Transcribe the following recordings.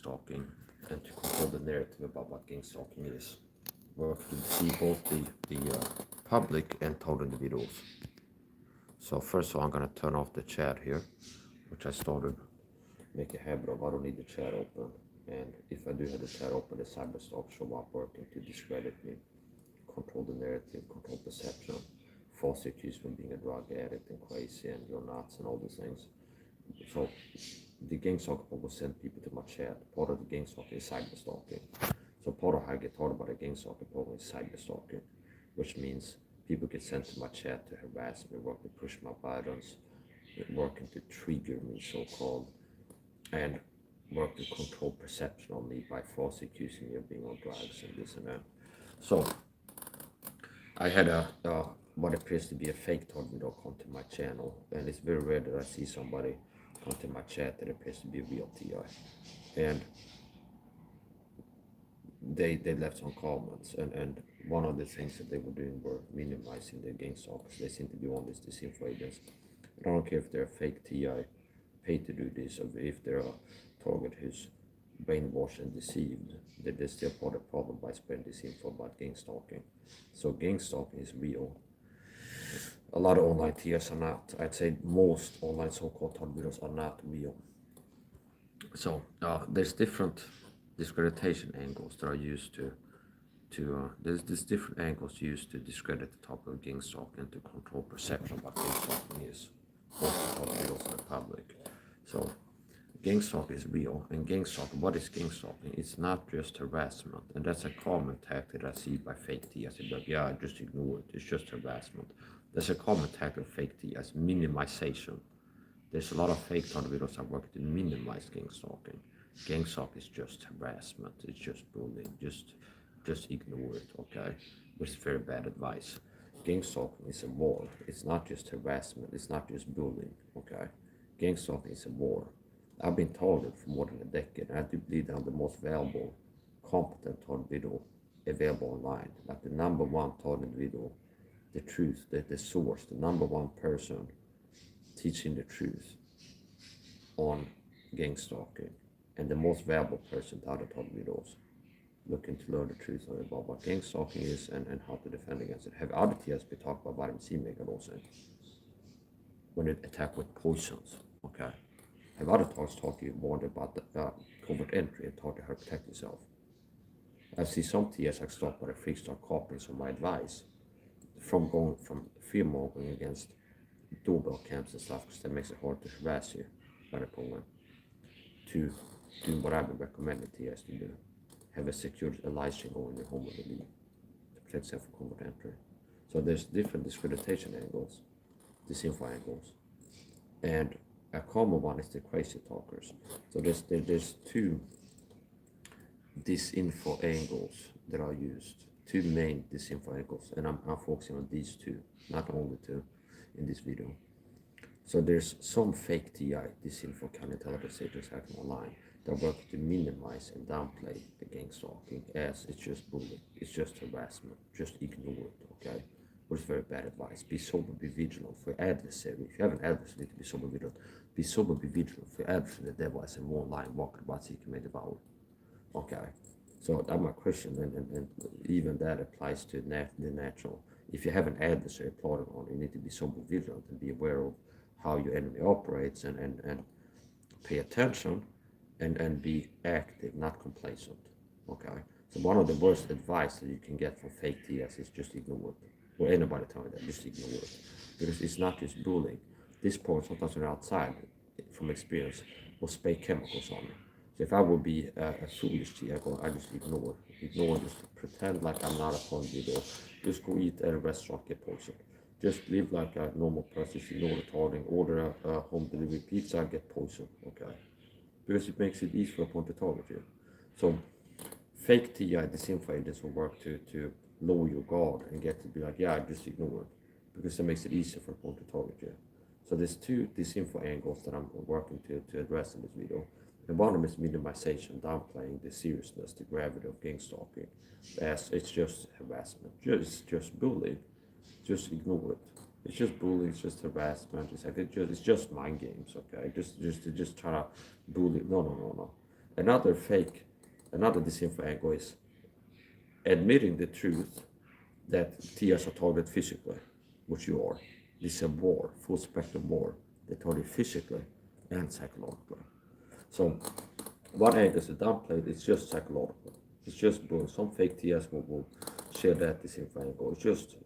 gangstalking and to control the narrative about what gangstalking is. Work to see both the public and total individuals. So first of all, I'm gonna turn off the chat here, which I started make a habit of. I don't need the chat open, and if I do have the chat open, the cyberstalk show up working to discredit me, control the narrative, control perception, falsely accuse me of being a drug addict and crazy and you're nuts and all these things. So the gangstalking will send people to my chat. Part of the gangstalking is cyberstalking. So part of how I get taught about a gangstalking program is cyberstalking, which means people get sent to my chat to harass me, work to push my buttons, working to trigger me, so-called, and work to control perception on me by falsely accusing me of being on drugs and this and that. So I had what appears to be a fake Todd video come to my channel, and it's very rare that I see somebody come to my chat that appears to be a real TI. And they left some comments, and one of the things that they were doing were minimizing their gangstalkers. They seem to be one of these Disinfo agents. I don't care if they're a fake TI, paid to do this, or if they're a target who's brainwashed and deceived, that they're still part of the problem by spreading disinfo about gangstalking. So gangstalking is real. A lot of online TIs are not. I'd say most online so-called target videos are not real. So there's different discreditation angles that are used to there's different angles used to discredit the topic of gangstalking and to control perception about gangstalking is both the target videos and the public. So gangstalking is real, and gangstalking, what is gangstalking? It's not just harassment, and that's a common tactic I see by fake TIs. They're like, yeah, just ignore it, it's just harassment. That's a common tactic of fake TIs, minimization. There's a lot of fake target videos that work to minimize gangstalking. Gangstalking is just harassment, it's just bullying, just ignore it, okay? Which is very bad advice. Gangstalking is a war. It's not just harassment, it's not just bullying, okay? Gangstalking is a war. I've been taught it for more than a decade, and I do believe I'm the most valuable, competent taught video available online. Like the number one taught individual, the truth, the source, the number one person teaching the truth on gangstalking, and the most valuable person to other taught videos looking to learn the truth about what gangstalking is and how to defend against it. Have other TIs been talked about vitamin C megadosing when it attack with poisons, okay? Have other talks taught you more about the covert entry and taught you how to protect yourself? I see some TIs like stopped by the freak start copying some of my advice from going from fear-mongering against doorbell cams and stuff, because that makes it hard to harass you by the program, to doing what I've been recommending TIs to do. Have a secured alliance chain going in your home when you leave to protect yourself from covert entry. So there's different discreditation angles, disinfo angles, and a common one is the crazy talkers. So there's two disinfo angles that are used, two main disinfo angles, and I'm focusing on these two, not only two, in this video. So there's some fake TI, disinfo kind of intelligence agents acting online that work to minimize and downplay the gangstalking as it's just bullying, it's just harassment, just ignore it, okay? Which is very bad advice. Be sober, be vigilant for your adversary. If you have an adversary, you need to be sober, vigilant. Be sober, be vigilant for your adversary. The devil has a more line walking about so you can may devour. Okay, so I'm a Christian, and even that applies to the natural. If you have an adversary plotting on, you need to be sober, vigilant, and be aware of how your enemy operates and pay attention and be active, not complacent. Okay, so one of the worst advice that you can get from fake TIs is just ignore it. Or anybody telling that, just ignore it. Because it's not just bullying. This point, sometimes when outside, from experience, will spray chemicals on me. So if I would be a foolish TI, I just ignore, just pretend like I'm not a fun video. Just go eat at a restaurant, get poisoned. Just live like a normal person, ignore the targeting, order a home delivery pizza, get poisoned, okay? Because it makes it easy for a point to target you. So fake TI, disinfo agents will work to lower your guard and get to be like, yeah, just ignore it, because that makes it easier for a point to target you. So there's two disinfo angles that I'm working to address in this video. And one of them is minimization, downplaying the seriousness, the gravity of gangstalking, as it's just harassment, just bullying, just ignore it. It's just bullying, it's just harassment, it's just mind games, okay? Just try to bully. No. Another disinfo angle is admitting the truth that TIs are targeted physically, which you are. This is a war, full spectrum war. They target physically and psychologically. So one angle is downplayed, it's just psychological. It's just bullying. Some fake TIs will share that disinfo angle. It's just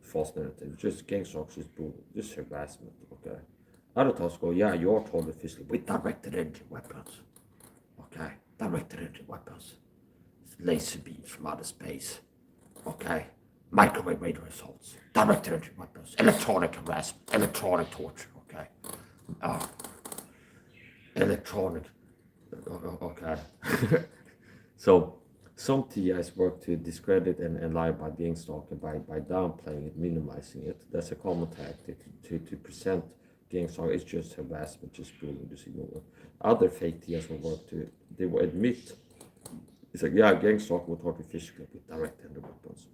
false narrative. It's just gangstalking, just bullying, just harassment, okay? Other talks go, yeah, you're targeted physically with directed energy weapons. Okay, directed energy weapons. Laser beams from outer space. Okay, microwave radio assaults, directed energy weapons, electronic harassment, electronic torture. Okay, electronic. Okay. So some TIs work to discredit and lie about gangstalking by downplaying it, minimizing it. That's a common tactic to present gangstalking. It's just harassment, just bullying, just ignore it. Other fake TIs will work they will admit, it's like, yeah, gangstalking will target physically with direct hand weapons.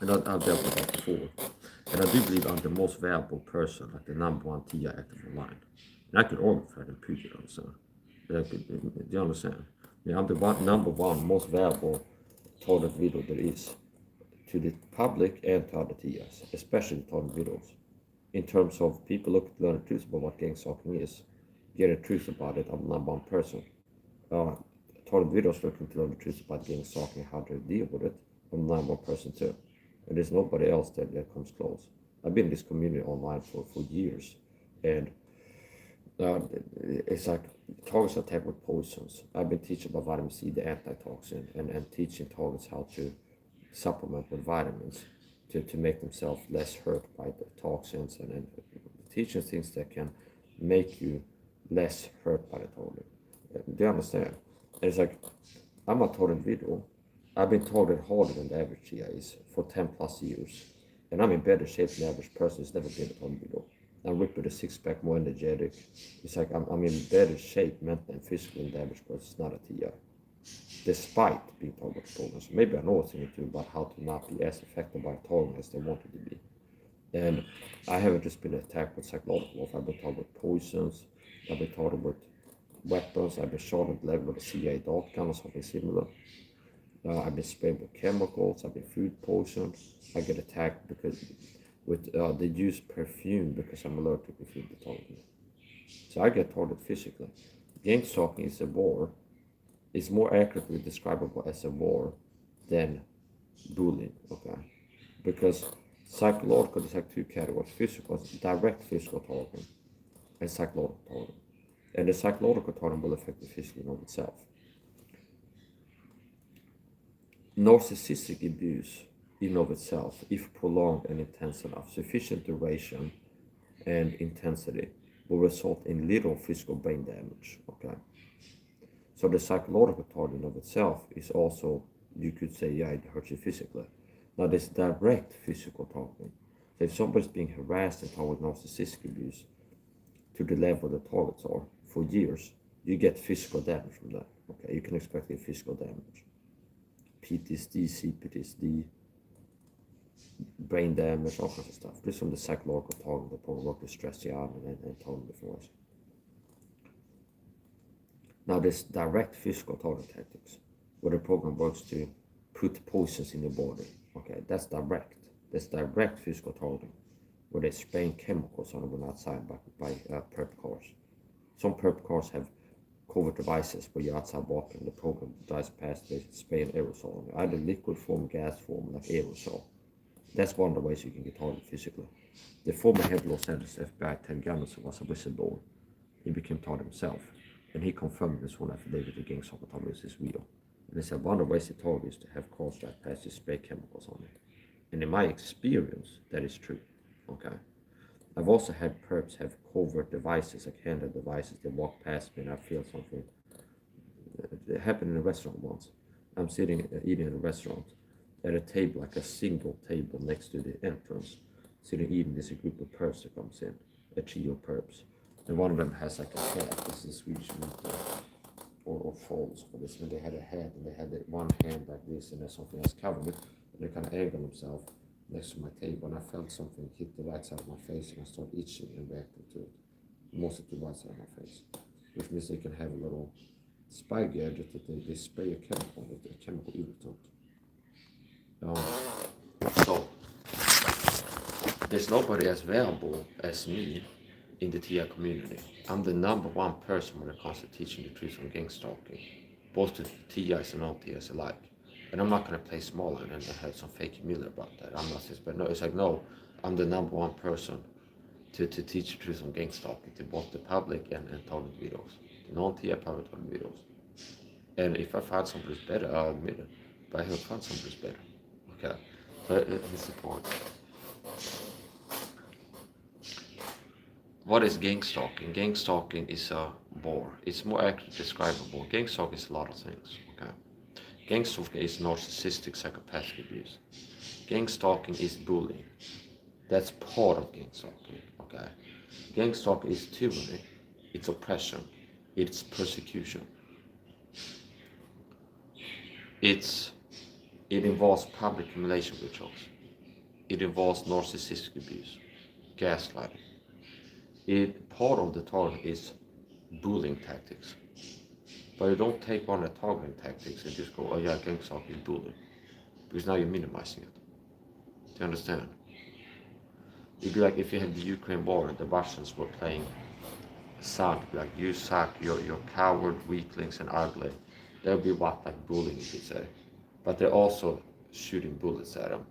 And I've dealt with that before. And I do believe I'm the most valuable person, like the #1 TI active online. And I could argue for that and prove it, also. Do you understand? Yeah, I'm the #1 most valuable target video there is to the public and to other TIs, especially the target videos. In terms of people looking to learn the truth about what gangstalking is, get the truth about it, I'm the #1 person. Target videos looking to learn the truth about gangstalking and how to deal with it, I'm the #1 person too. And there's nobody else that comes close. I've been in this community online for years, and it's like targets are attacked with poisons. I've been teaching about vitamin C, the antitoxin, and teaching targets how to supplement with vitamins to make themselves less hurt by the toxins, and teaching things that can make you less hurt by the target. Do you understand? And it's like, I'm a target video. I've been targeted harder than the average GI is for 10 plus years. And I'm in better shape than the average person who's never been a target video. I'm ripped with a six-pack, more energetic. It's like I'm in better shape mentally and physically than the average person who's not a TI. Despite being targeted programs. Maybe I know a thing or two about how to not be as affected by targeting as they wanted to be. And I haven't just been attacked with psychological warfare. I've been targeted with poisons. I've been targeted with weapons. I've been shot in the leg with a CIA dart gun or something similar. I've been sprayed with chemicals. I've been food poisoned. I get attacked because they use perfume because I'm allergic to food they target me. So I get targeted physically. Gangstalking is a war. It's more accurately describable as a war than bullying. Okay, because psychological is like two categories: physical, direct physical targeting, and psychological targeting. And the psychological targeting will affect the physical in of itself. Narcissistic abuse in of itself, if prolonged and intense enough, sufficient duration and intensity, will result in little physical brain damage. Okay, so the psychological targeting of itself is also, you could say, yeah, it hurts you physically. Now there's direct physical targeting. So if somebody's being harassed and targeted with narcissistic abuse to the level the targets are for years, you get physical damage from that. Okay, you can expect a physical damage. PTSD, CPTSD, brain damage, all kinds of stuff. This is from the psychological targeting that probably work with stress out and targeting before us. Now there's direct physical targeting tactics, where the program works to put poisons in your body. Okay, that's direct. That's direct physical targeting, where they spraying chemicals on everyone outside by perp cars. Some perp cars have covert devices where you're outside walking, the program drives past, they spray an aerosol on you, either liquid form, gas form, like aerosol. That's one of the ways you can get targeted physically. The former head of Los Angeles FBI, Ted Gunnison, was a whistleblower. He became targeted himself, and he confirmed this one affidavit against Gangstalking is real. And he said one of the ways he targeted is to have cars drive past you, spray chemicals on it. And in my experience, that is true. Okay. I've also had perps have covert devices, like handheld devices. They walk past me and I feel something. It happened in a restaurant once. I'm sitting eating in a restaurant at a table, like a single table next to the entrance. Sitting eating, there's a group of perps that comes in, a trio of perps. And one of them has like a head. This is Swedish meat or folds for this. And they had a head and they had one hand like this and there's something else covering it. And they kind of angled themselves next to my table, and I felt something hit the right side of my face, and I started itching and reacting to it. Mostly to the right side of my face, which means they can have a little spy gadget that they spray a chemical with a chemical irritant. So there's nobody as valuable as me in the TI community. I'm the number one person when it comes to teaching the truth on gangstalking, both to TIs and non-TIs alike. And I'm not going to play small and have some fake humility about that. I'm not saying, but no, it's like, no, I'm the number one person to teach the truth on gangstalking to both the public and target videos, the non-TI public target videos. And if I find somebody's better, I'll admit it. But I haven't found somebody's better. Okay, so here's the point. What is gangstalking? Gangstalking is a bore. It's more accurately describable. Gangstalking is a lot of things. Okay, gangstalking is narcissistic psychopathic abuse. Gangstalking is bullying. That's part of gangstalking. Okay, gangstalking is tyranny. It's oppression. It's persecution. It involves public humiliation rituals. It involves narcissistic abuse, gaslighting. Part of the target is bullying tactics. But you don't take on the targeting tactics and just go, oh yeah, gangstalking is bullying. Because now you're minimizing it. Do you understand? It'd be like if you had the Ukraine war and the Russians were playing sad, like you suck, you're coward, weaklings and ugly. That would be what, like bullying, you could say. But they're also shooting bullets at them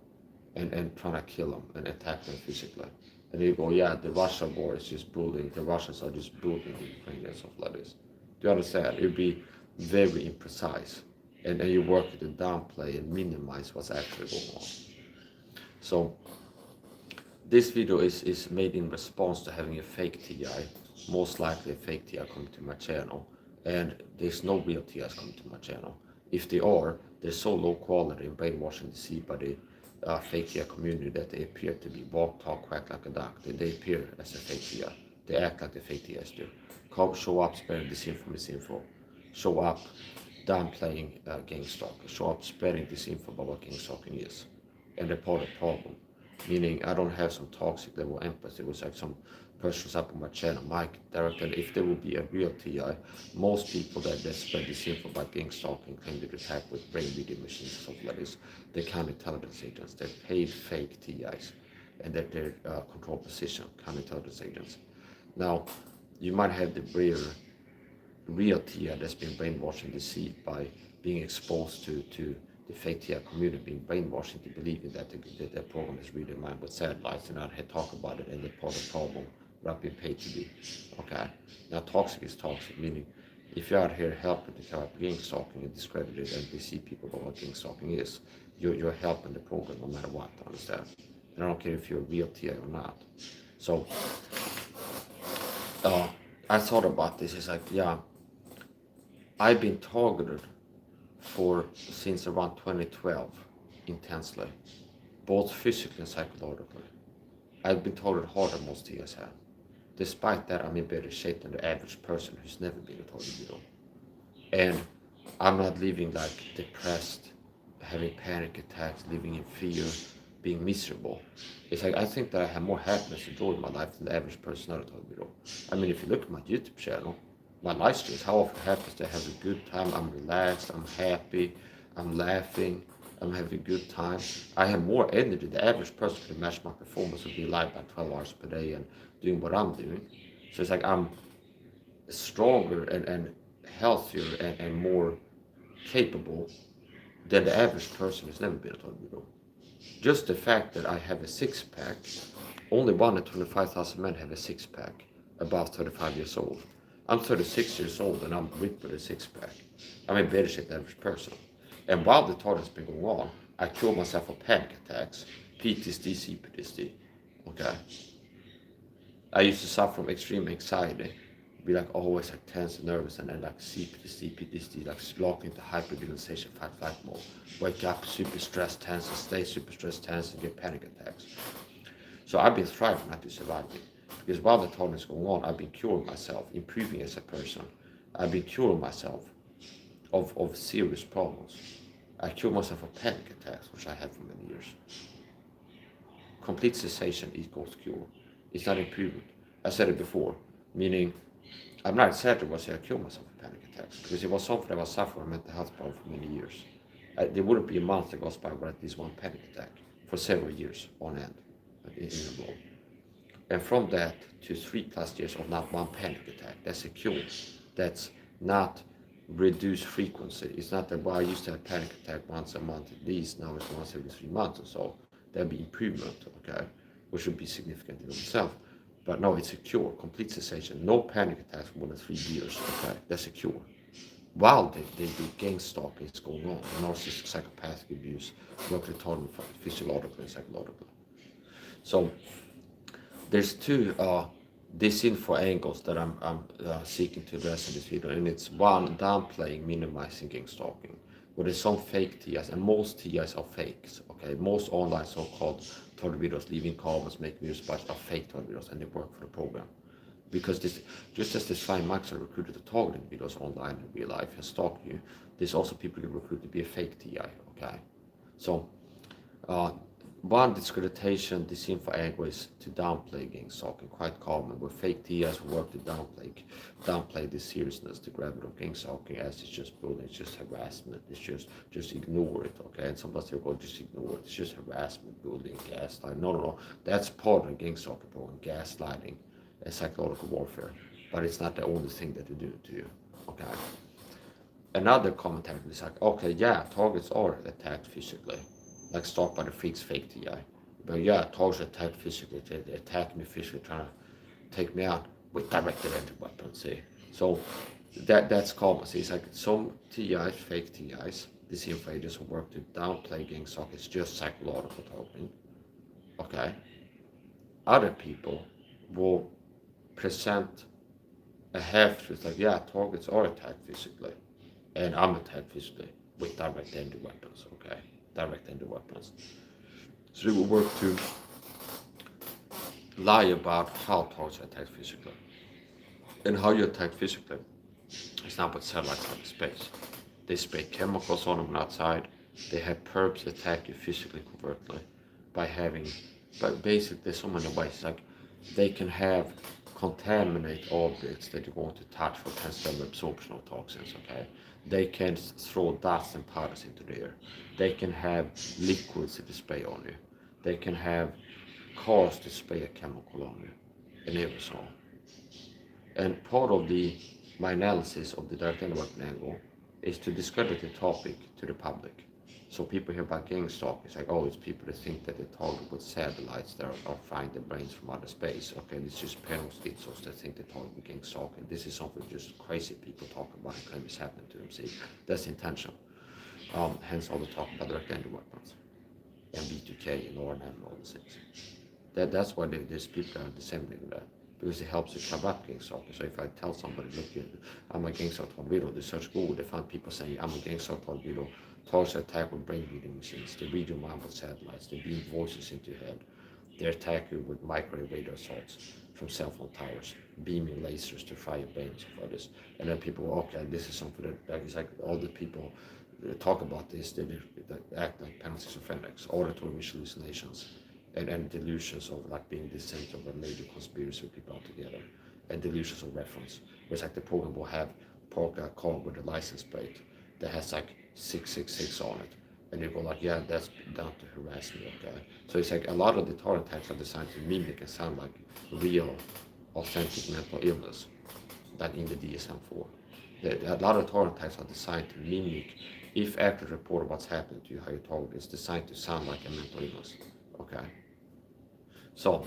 and trying to kill them and attack them physically. And you go, yeah, the Russian war is just bullying. The Russians are just bullying the Ukrainians and stuff like this. Do you understand? It would be very imprecise. And you work to downplay and minimize what's actually going on. So this video is made in response to having a fake TI, most likely a fake TI coming to my channel. And there's no real TIs coming to my channel. If they are, they're so low quality and brainwashing deceived by the fake TI community that they appear to be walk, talk, quack like a duck. They appear as a fake TI. They act like the fake TIs do. Show up spreading disinfo. Show up downplaying gangstalking. Show up spreading disinfo about what gangstalking is. And they're part of the problem. Meaning I don't have some toxic level empathy. It was like some person's up on my channel, Mike, directed, if there would be a real TI, most people that spread this info about gangstalking claim to attack with brain reading machines and stuff like this. They're counterintelligence agents. They're paid fake TIs, and that they're control position counterintelligence agents. Now, you might have the real TI that's been brainwashed and deceived by being exposed to the fake TI community, being brainwashed into believing that their program is really mine with satellites, and I had talk about it and they're part of the problem. I've been paid to be. Okay. Now toxic is toxic, meaning if you're out here helping to come up gangstalking and discredit it and deceive people about what gangstalking is, you're helping the program no matter what, understand? And I don't care if you're a real TI or not. So I thought about this, it's like, yeah, I've been targeted since around 2012 intensely, both physically and psychologically. I've been targeted harder than most TIs have. Despite that, I'm in better shape than the average person who's never been a target video. And I'm not living like depressed, having panic attacks, living in fear, being miserable. It's like I think that I have more happiness and joy in my life than the average person at a target video. I mean, if you look at my YouTube channel, my live streams, how often happens to have a good time, I'm relaxed, I'm happy, I'm laughing, I'm having a good time. I have more energy. The average person could match my performance would be live by 12 hours per day and doing what I'm doing. So it's like I'm stronger and healthier and more capable than the average person who's never been a target video. Just the fact that I have a six-pack, only 1 in 25,000 men have a six-pack above 35 years old. I'm 36 years old and I'm ripped with a six-pack. I'm in better shape than the average person. And while the target's been going on, I cured myself of panic attacks, PTSD, CPTSD. Okay. I used to suffer from extreme anxiety, be like always like tense and nervous, and then like CPTSD, PTSD, like locked into hypervisualization, fight mode. Wake up super stressed, tense, and stay super stressed, tense, and get panic attacks. So I've been thriving, not just surviving. Because while the target is going on, I've been curing myself, improving as a person. I've been curing myself of serious problems. I cured myself of panic attacks, which I had for many years. Complete cessation equals cure. It's not improvement. I said it before, meaning I'm not exaggerating when I say I cured myself of panic attacks. attacks, because it was something that was suffering from mental health problem for many years. There wouldn't be a month that goes by without at least one panic attack for several years on end in a row. And from that to 3+ years of not one panic attack, that's a cure. That's not reduced frequency. It's not that, well, I used to have panic attack once a month at least, now it's once every 3 months or so. That'd be improvement, okay, which would be significant in itself. But no, it's a cure, complete cessation. No panic attacks for more than 3 years, okay, that's a cure. While they do gangstalking is going on, narcissistic psychopathic abuse, work retarded physiologically and psychologically. So there's two disinfo angles that I'm seeking to address in this video, and it's one, downplaying, minimizing gangstalking, where there's some fake TIs, and most TIs are fakes, okay? Most online so-called target videos, leaving comments, making videos, but are fake target videos, and they work for the program. Because this, just as this fine marks are recruited to target videos online in real life and stalk you, there's also people who recruit to be a fake TI, okay? So, one discreditation, disinfo angle is to downplay gangstalking, quite common, where fake TIs work to downplay the seriousness, the gravity of gangstalking, as it's just bullying, it's just harassment, it's just ignore it, okay? And sometimes they'll go, just ignore it, it's just harassment, bullying, gaslighting. No, that's part of gangstalking program, gaslighting, and psychological warfare, but it's not the only thing that they do to you, okay? Another commentary is like, okay, yeah, targets are attacked physically, like stalked by the freaks fake TI. But yeah, targets are attacked physically, they attack me physically, trying to take me out with directed entry weapons, see? So that's common. See, it's like some TIs, fake TIs, disinfo agents who work to downplay gangstalking, it's just psychological targeting, okay? Other people will present a half-truth, like, yeah, targets are attacked physically, and I'm attacked physically with direct entry weapons, okay? Direct entry weapons. So they will work to lie about how targets are attacked physically. And how you attack physically is not with satellites out of space. They spray chemicals on them outside. They have perps attack you physically covertly but basically there's so many ways, like they can have contaminate objects that you're going to touch for potential absorption of toxins, okay? They can throw dust and powders into the air. They can have liquids that they spray on you. They can have cars to spray a chemical on you, and aerosol. And part of my analysis of the direct entry weapon angle is to discredit the topic to the public. So people hear about gangstalking, it's like, oh, it's people that think that they target with satellites that are flying their brains from outer space. Okay, it's just penostizos that think they target with gangstalking. This is something just crazy people talk about and claim is happening to them. See, that's the intention. Hence all the talk about direct entry weapons and B2K and RNM and all these things. That's why there's people that are disseminating that, because it helps to cover up gangstalking. So if I tell somebody, look, I'm a gangstalker on video, they search Google, they find people saying, I'm a gangstalker on video, targets attack with brain reading machines, they read your mind with satellites, they beam voices into your head, they attack you with microwave radar assaults from cell phone towers, beaming lasers to fry your brains for this. And then people go, okay, this is something that is like all the people that talk about this, they act like schizophrenics, auditory visual hallucinations, and delusions of like being the center of a major conspiracy with people altogether, and delusions of reference. Whereas like the program will have park a car with a license plate that has like 666 on it, and you go like, yeah, that's down to harass me, okay? So it's like a lot of the target attacks are designed to mimic and sound like real, authentic mental illness, like in the DSM-4. A lot of target attacks are designed to mimic, if accurate report of what's happening to you, how your target is designed to sound like a mental illness, okay? So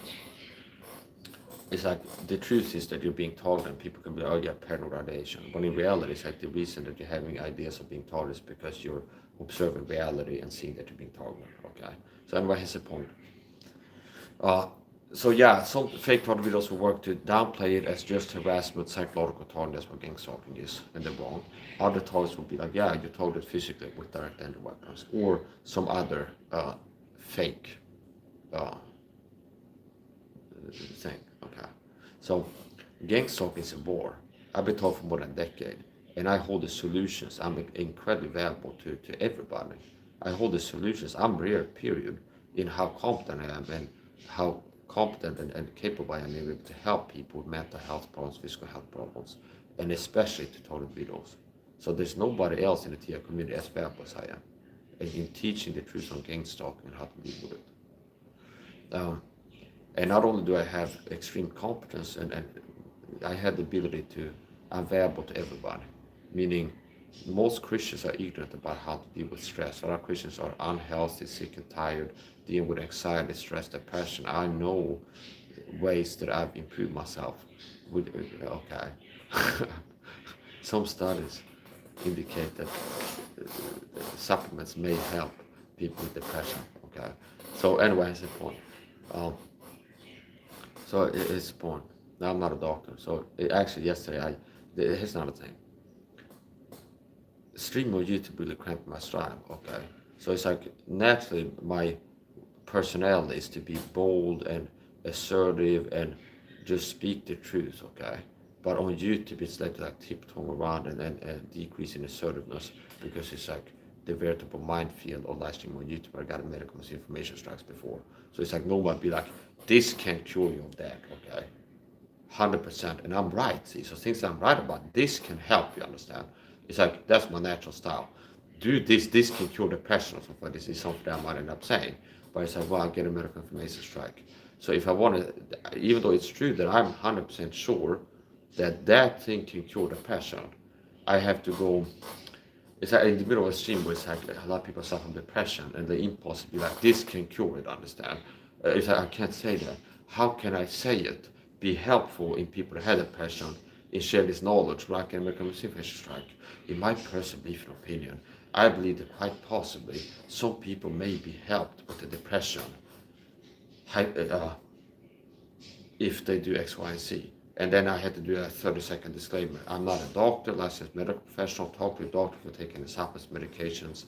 it's like the truth is that you're being targeted, and people can be, oh yeah, paranoid ideation. But in reality, it's like the reason that you're having ideas of being targeted is because you're observing reality and seeing that you're being targeted, okay? So anyway, here's the point. So yeah, some fake target videos will work to downplay it as just harassment, psychological target, that's what gangstalking is, and they're wrong. Other targets will be like, yeah, you targeted physically with direct entry weapons, or some other fake thing, okay? So gangstalking is a war. I've been taught for more than a decade, and I hold the solutions. I'm incredibly valuable to everybody. I hold the solutions. I'm rare, period, in how competent I am and how competent and capable I am able to help people with mental health problems, physical health problems, and especially to toilet videos. So there's nobody else in the TI community as bad as I am in teaching the truth on gangstalking and how to deal with it. And not only do I have extreme competence, and I had the ability to, I'm available to everybody, meaning most Christians are ignorant about how to deal with stress. A lot of Christians are unhealthy, sick and tired, dealing with anxiety, stress, depression. I know ways that I've improved myself. Okay. Some studies indicate that supplements may help people with depression. Okay. So anyway, it's a point. So it's a point. Now I'm not a doctor. So actually yesterday, here's another thing. Streaming on YouTube really cramped my stride. Okay. So it's like naturally my personality is to be bold and assertive and just speak the truth, okay? But on YouTube, it's like tiptoeing around and decrease in assertiveness because it's like the veritable minefield of live stream on YouTube. I got a medical misinformation strikes before. So it's like nobody be like, this can cure you of that, okay? 100%. And I'm right, see? So things I'm right about, this can help, you understand? It's like, that's my natural style. Do this can cure depression or something like this is something I might end up saying. But it's like, well, I get a medical information strike. So if I want to, even though it's true that I'm 100% sure that thing can cure depression, I have to go, it's like in the middle of a stream where it's like a lot of people suffer from depression and the impulse to be like, this can cure it, understand? It's like, I can't say that. How can I say it, be helpful in people that have depression, and share this knowledge like an medical misinformation strike? In my personal belief and opinion, I believe that quite possibly some people may be helped with the depression if they do X, Y, and Z. And then I had to do a 30-second disclaimer. I'm not a doctor, licensed medical professional. Talk to a doctor for taking the supplements, medications.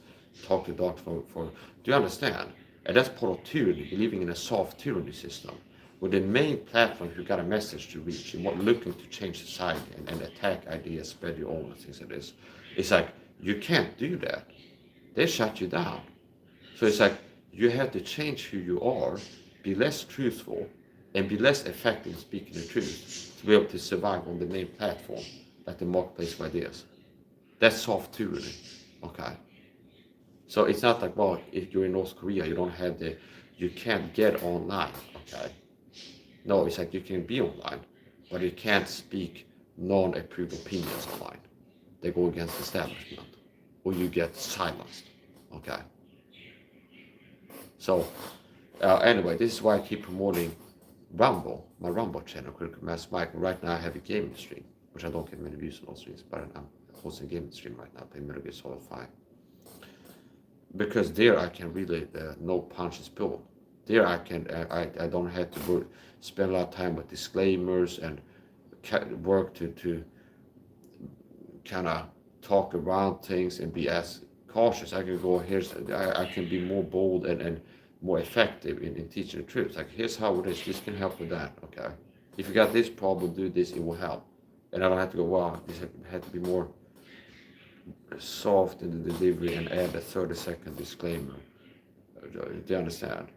Talk to a doctor for do you understand? And that's part of tyranny, believing in a soft tyranny system. With the main platform, you got a message to reach. You're looking to change society and attack ideas, spread your own things like this. It's like, you can't do that. They shut you down. So it's like, you have to change who you are, be less truthful, and be less effective in speaking the truth to be able to survive on the main platform, like the marketplace of ideas. That's soft tyranny, okay? So it's not like, well, if you're in North Korea, you can't get online, okay? No, it's like you can be online, but you can't speak non-approved opinions online. They go against the establishment, or you get silenced, okay? So, anyway, this is why I keep promoting Rumble, my Rumble channel, Critical Mass Mike. Right now I have a gaming stream, which I don't get many views on those streams, but I'm hosting a gaming stream right now, playing Metal Gear Solid 5. Because there I can really, no punches pulled. There I can, I don't have to spend a lot of time with disclaimers and work to kind of talk around things and be as cautious. I can go, I can be more bold and more effective in teaching the truth. Like, here's how it is, this can help with that, okay? If you got this problem, do this, it will help. And I don't have to go, wow, this had to be more soft in the delivery and add a 30-second disclaimer. Do you understand?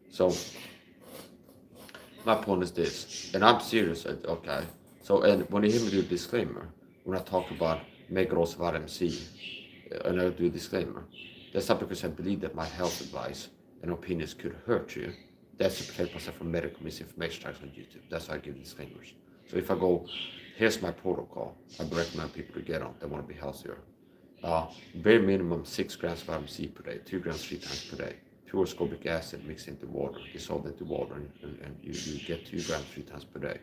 So, my point is this, and I'm serious, okay? So, and when you hear me do a disclaimer, when I talk about Megros vitamin C, and I do a disclaimer, that's not because I believe that my health advice and opinions could hurt you. That's to protect myself from medical misinformation strikes on YouTube. That's why I give disclaimers. So if I go, here's my protocol, I recommend people to get on, they want to be healthier. Bare minimum 6 grams of vitamin C per day, 2 grams 3 times per day. Pure ascorbic acid mixed into water, dissolved into water, and you get 2 grams 3 times per day.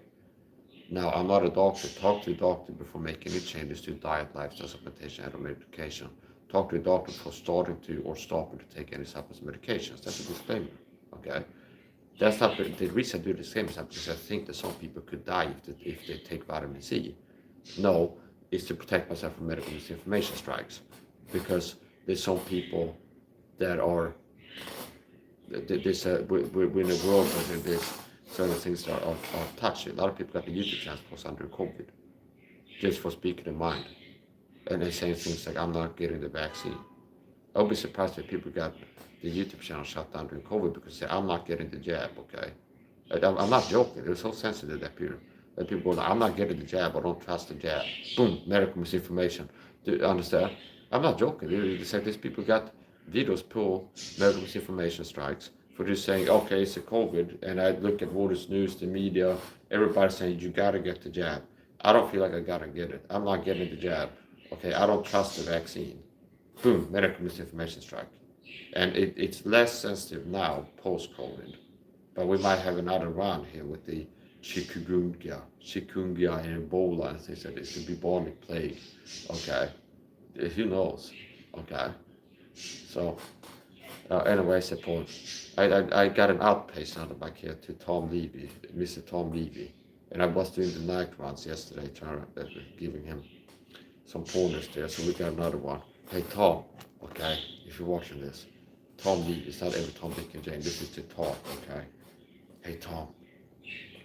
Now, I'm not a doctor. Talk to a doctor before making any changes to diet, lifestyle, supplementation, and medication. Talk to a doctor before starting to or stopping to take any supplements and medications. That's a disclaimer, okay? That's not the reason I do disclaimer is not because I think that some people could die if they take vitamin C. No, it's to protect myself from medical misinformation strikes. Because there's some people that are, we're in a world where there's certain things that are touchy. A lot of people got the YouTube channels post under COVID, just for speaking their mind. And they're saying things like, I'm not getting the vaccine. I'll be surprised if people got the YouTube channel shut down during COVID because they say, I'm not getting the jab, okay? I'm not joking. It was so sensitive that period. And people go, I'm not getting the jab, I don't trust the jab. Boom, medical misinformation. Do you understand? I'm not joking. It's like these people got videos pull medical misinformation strikes for just saying, okay, it's a COVID, and I look at what is news, the media, everybody saying you gotta get the jab. I don't feel like I gotta get it. I'm not getting the jab. Okay, I don't trust the vaccine. Boom, medical misinformation strike. And it's less sensitive now post-COVID, but we might have another round here with the chikungunya and Ebola and things like this, the bubonic plague. Okay, who knows? Okay, so anyways, the point. I got an outpatient out of back here to Tom Levy, Mr. Tom Levy, and I was doing the night runs yesterday, giving him some pointers there. So we got another one. Hey Tom, okay, if you're watching this, Tom Levy. It's not every Tom, Dick, and Jane. This is to talk, okay? Hey Tom,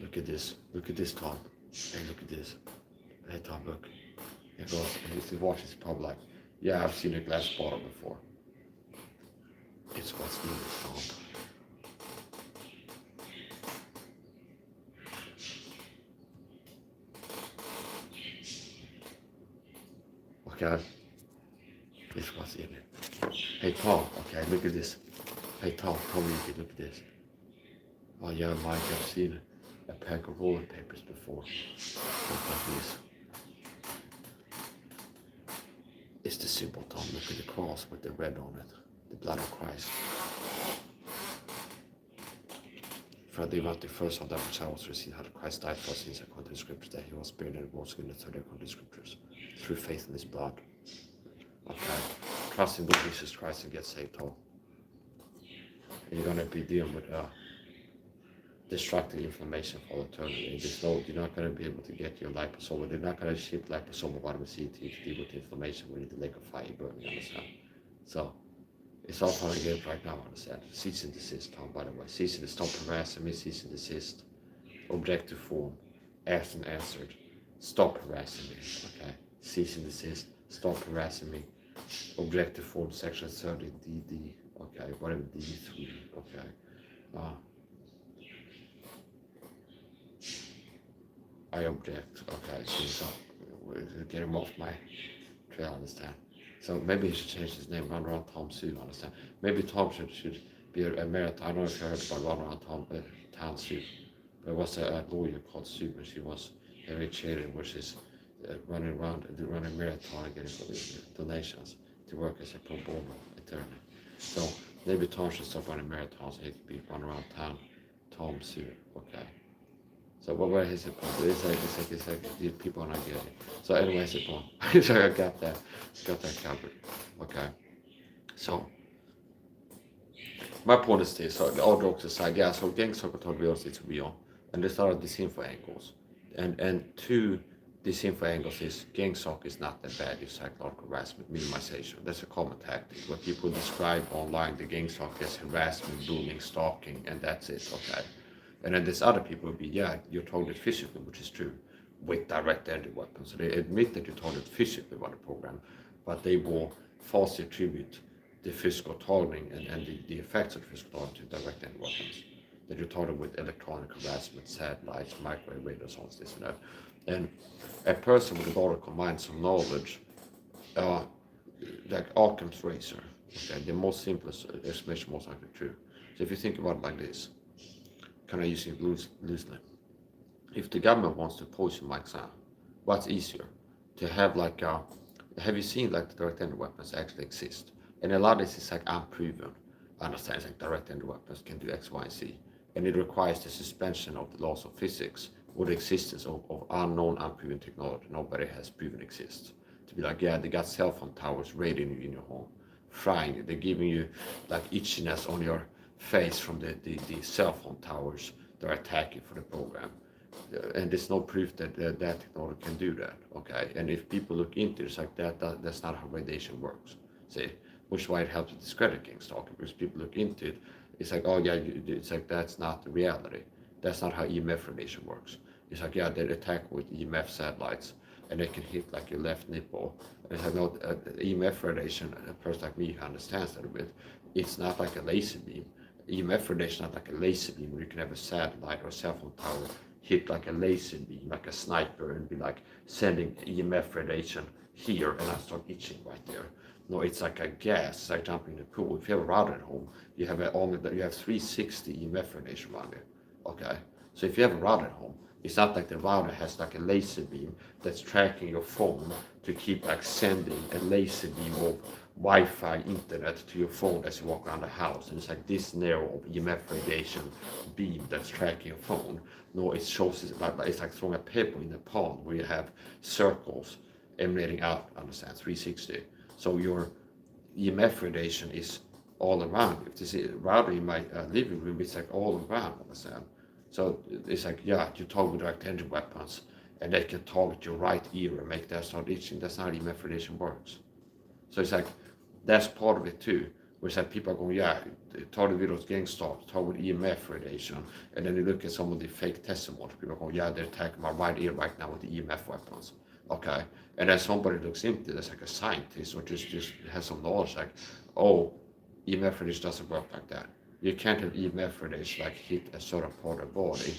look at this. Look at this, Tom. Hey, look at this. Hey Tom, look. He goes, and he watches. He's probably like, yeah, I've seen a glass bottle before. It's what's needed, Tom. Okay? It's what's in it. Hey Tom, okay, look at this. Hey Tom, look at this. Oh yeah, Mike, I've seen a pack of rolling papers before. Look like this. It's the symbol, Tom. Look at the cross with the red on it. The blood of Christ. For they were the first of that which I was received, how Christ died for sins according to the scriptures, that he was buried and rose again the third day according to the scriptures, through faith in his blood. Okay. Trust in Lord Jesus Christ and get saved, Tom. And you're gonna be dealing with destructive inflammation for eternity. You're not going to be able to get your liposomal. They're not going to ship liposomal vitamin C to deal with inflammation when the lake of fire burning, understand? So, it's all fun and games right now, understand? Cease and desist, Tom, by the way. Cease and desist, stop harassing me, cease and desist. Objective form, asked and answered. Stop harassing me, okay? Cease and desist, stop harassing me. Objective form, section 30, DD, okay? Whatever, D3, okay? I object. Okay, so get him off my trail, understand? So maybe he should change his name, run around Tom Sue, understand? Maybe Tom should be a marathon. I don't know if you heard about run around Town Sue. There was a lawyer called Sue, and she was very cheering, which is running around and running a marathon and getting donations to work as a pro bono attorney. So maybe Tom should stop running marathons so he could be run around town, Tom Sue, okay? So what is it called? It's like the people are not getting it. So anyways, it's one. So I got that covered. Okay. So my point is this, so all jokes aside, yeah, so Gangstalking told real estate to be on. And they started Disinfo angles. And two Disinfo angles is Gangstalk is not that bad, it's psychological harassment, minimization. That's a common tactic where people describe online the Gangstalk as harassment, bullying, stalking, and that's it, okay? And then there's other people who be, yeah, you're targeted physically, which is true, with direct energy weapons. So they admit that you're targeted physically by the program, but they will falsely attribute the physical targeting and the effects of the physical targeting to direct energy weapons. That you're targeted with electronic harassment, satellites, microwave radars, all this and that. And a person with a lot of combined some knowledge, like Occam's razor, okay, the most simplest explanation, most likely true. So if you think about it like this, kind of using loosely. If the government wants to poison Mike Sam, what's easier? To have have you seen the direct energy weapons actually exist? And a lot of this is unproven. Understand, it's like direct energy weapons can do X, Y, and Z. And it requires the suspension of the laws of physics or the existence of unknown, unproven technology nobody has proven exists. To be like, yeah, they got cell phone towers radiating you in your home, frying you, they're giving you itchiness on your face from the cell phone towers they're attacking for the program, and there's no proof that that technology can do that, okay? And if people look into it, it's like that's not how radiation works, see? Which is why it helps to discredit Gangstalking, because people look into it, it's like, oh yeah, it's like that's not the reality, that's not how EMF radiation works. It's like, yeah, they attack with EMF satellites and they can hit your left nipple, and it's like, no, EMF radiation, a person like me who understands that a bit, it's not like a laser beam. EMF radiation is not like a laser beam where you can have a satellite or a cell phone tower hit like a laser beam, like a sniper, and be like sending EMF radiation here, and I start itching right there. No, it's like a gas, like jumping in the pool. If you have a router at home, you have you have 360 EMF radiation around it. Okay, so if you have a router at home, it's not like the router has like a laser beam that's tracking your phone to keep like sending a laser beam of Wi-Fi internet to your phone as you walk around the house, and it's like this narrow of EMF radiation beam that's tracking your phone. No, it shows it's like throwing a paper in a pond where you have circles emanating out, understand, 360. So your EMF radiation is all around. If this is router in my living room, it's like all around, understand. So it's like, yeah, you target direct energy weapons, and they can target your right ear and make that start itching. That's not how EMF radiation works. So it's like, that's part of it too. Where it's like people are going, yeah, target videos Gangstalk, target EMF radiation, and then you look at some of the fake testimonies. People are going, yeah, they're attacking my right ear right now with the EMF weapons. Okay, and then somebody looks into this like a scientist or just has some knowledge, like, oh, EMF radiation doesn't work like that. You can't have EMF radiation like hit a certain part of the body.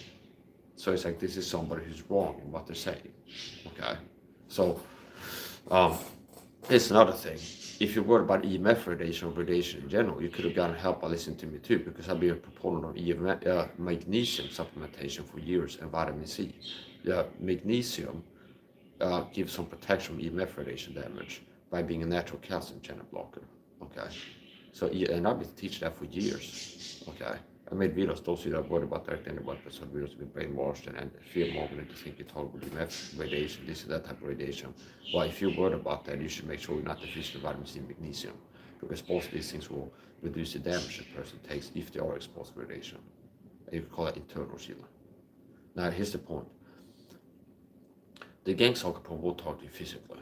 So it's like this is somebody who's wrong in what they're saying. Okay, so it's another thing. If you're worried about EMF radiation or radiation in general, you could have gotten help by listening to me too, because I've been a proponent of magnesium supplementation for years and vitamin C. Yeah, magnesium gives some protection from EMF radiation damage by being a natural calcium channel blocker. Okay, so and I've been teaching that for years. Okay, I made videos. Those of you that are worried about direct energy weapons, videos have been brainwashed and fear mongering to think it's horrible EMF radiation, this and that type of radiation. Well, if you're worried about that, you should make sure you're not deficient in vitamin C and magnesium, because both of these things will reduce the damage a person takes if they are exposed to radiation. And you can call that internal shielding. Now, here's the point. The Gangstalking program will target you physically,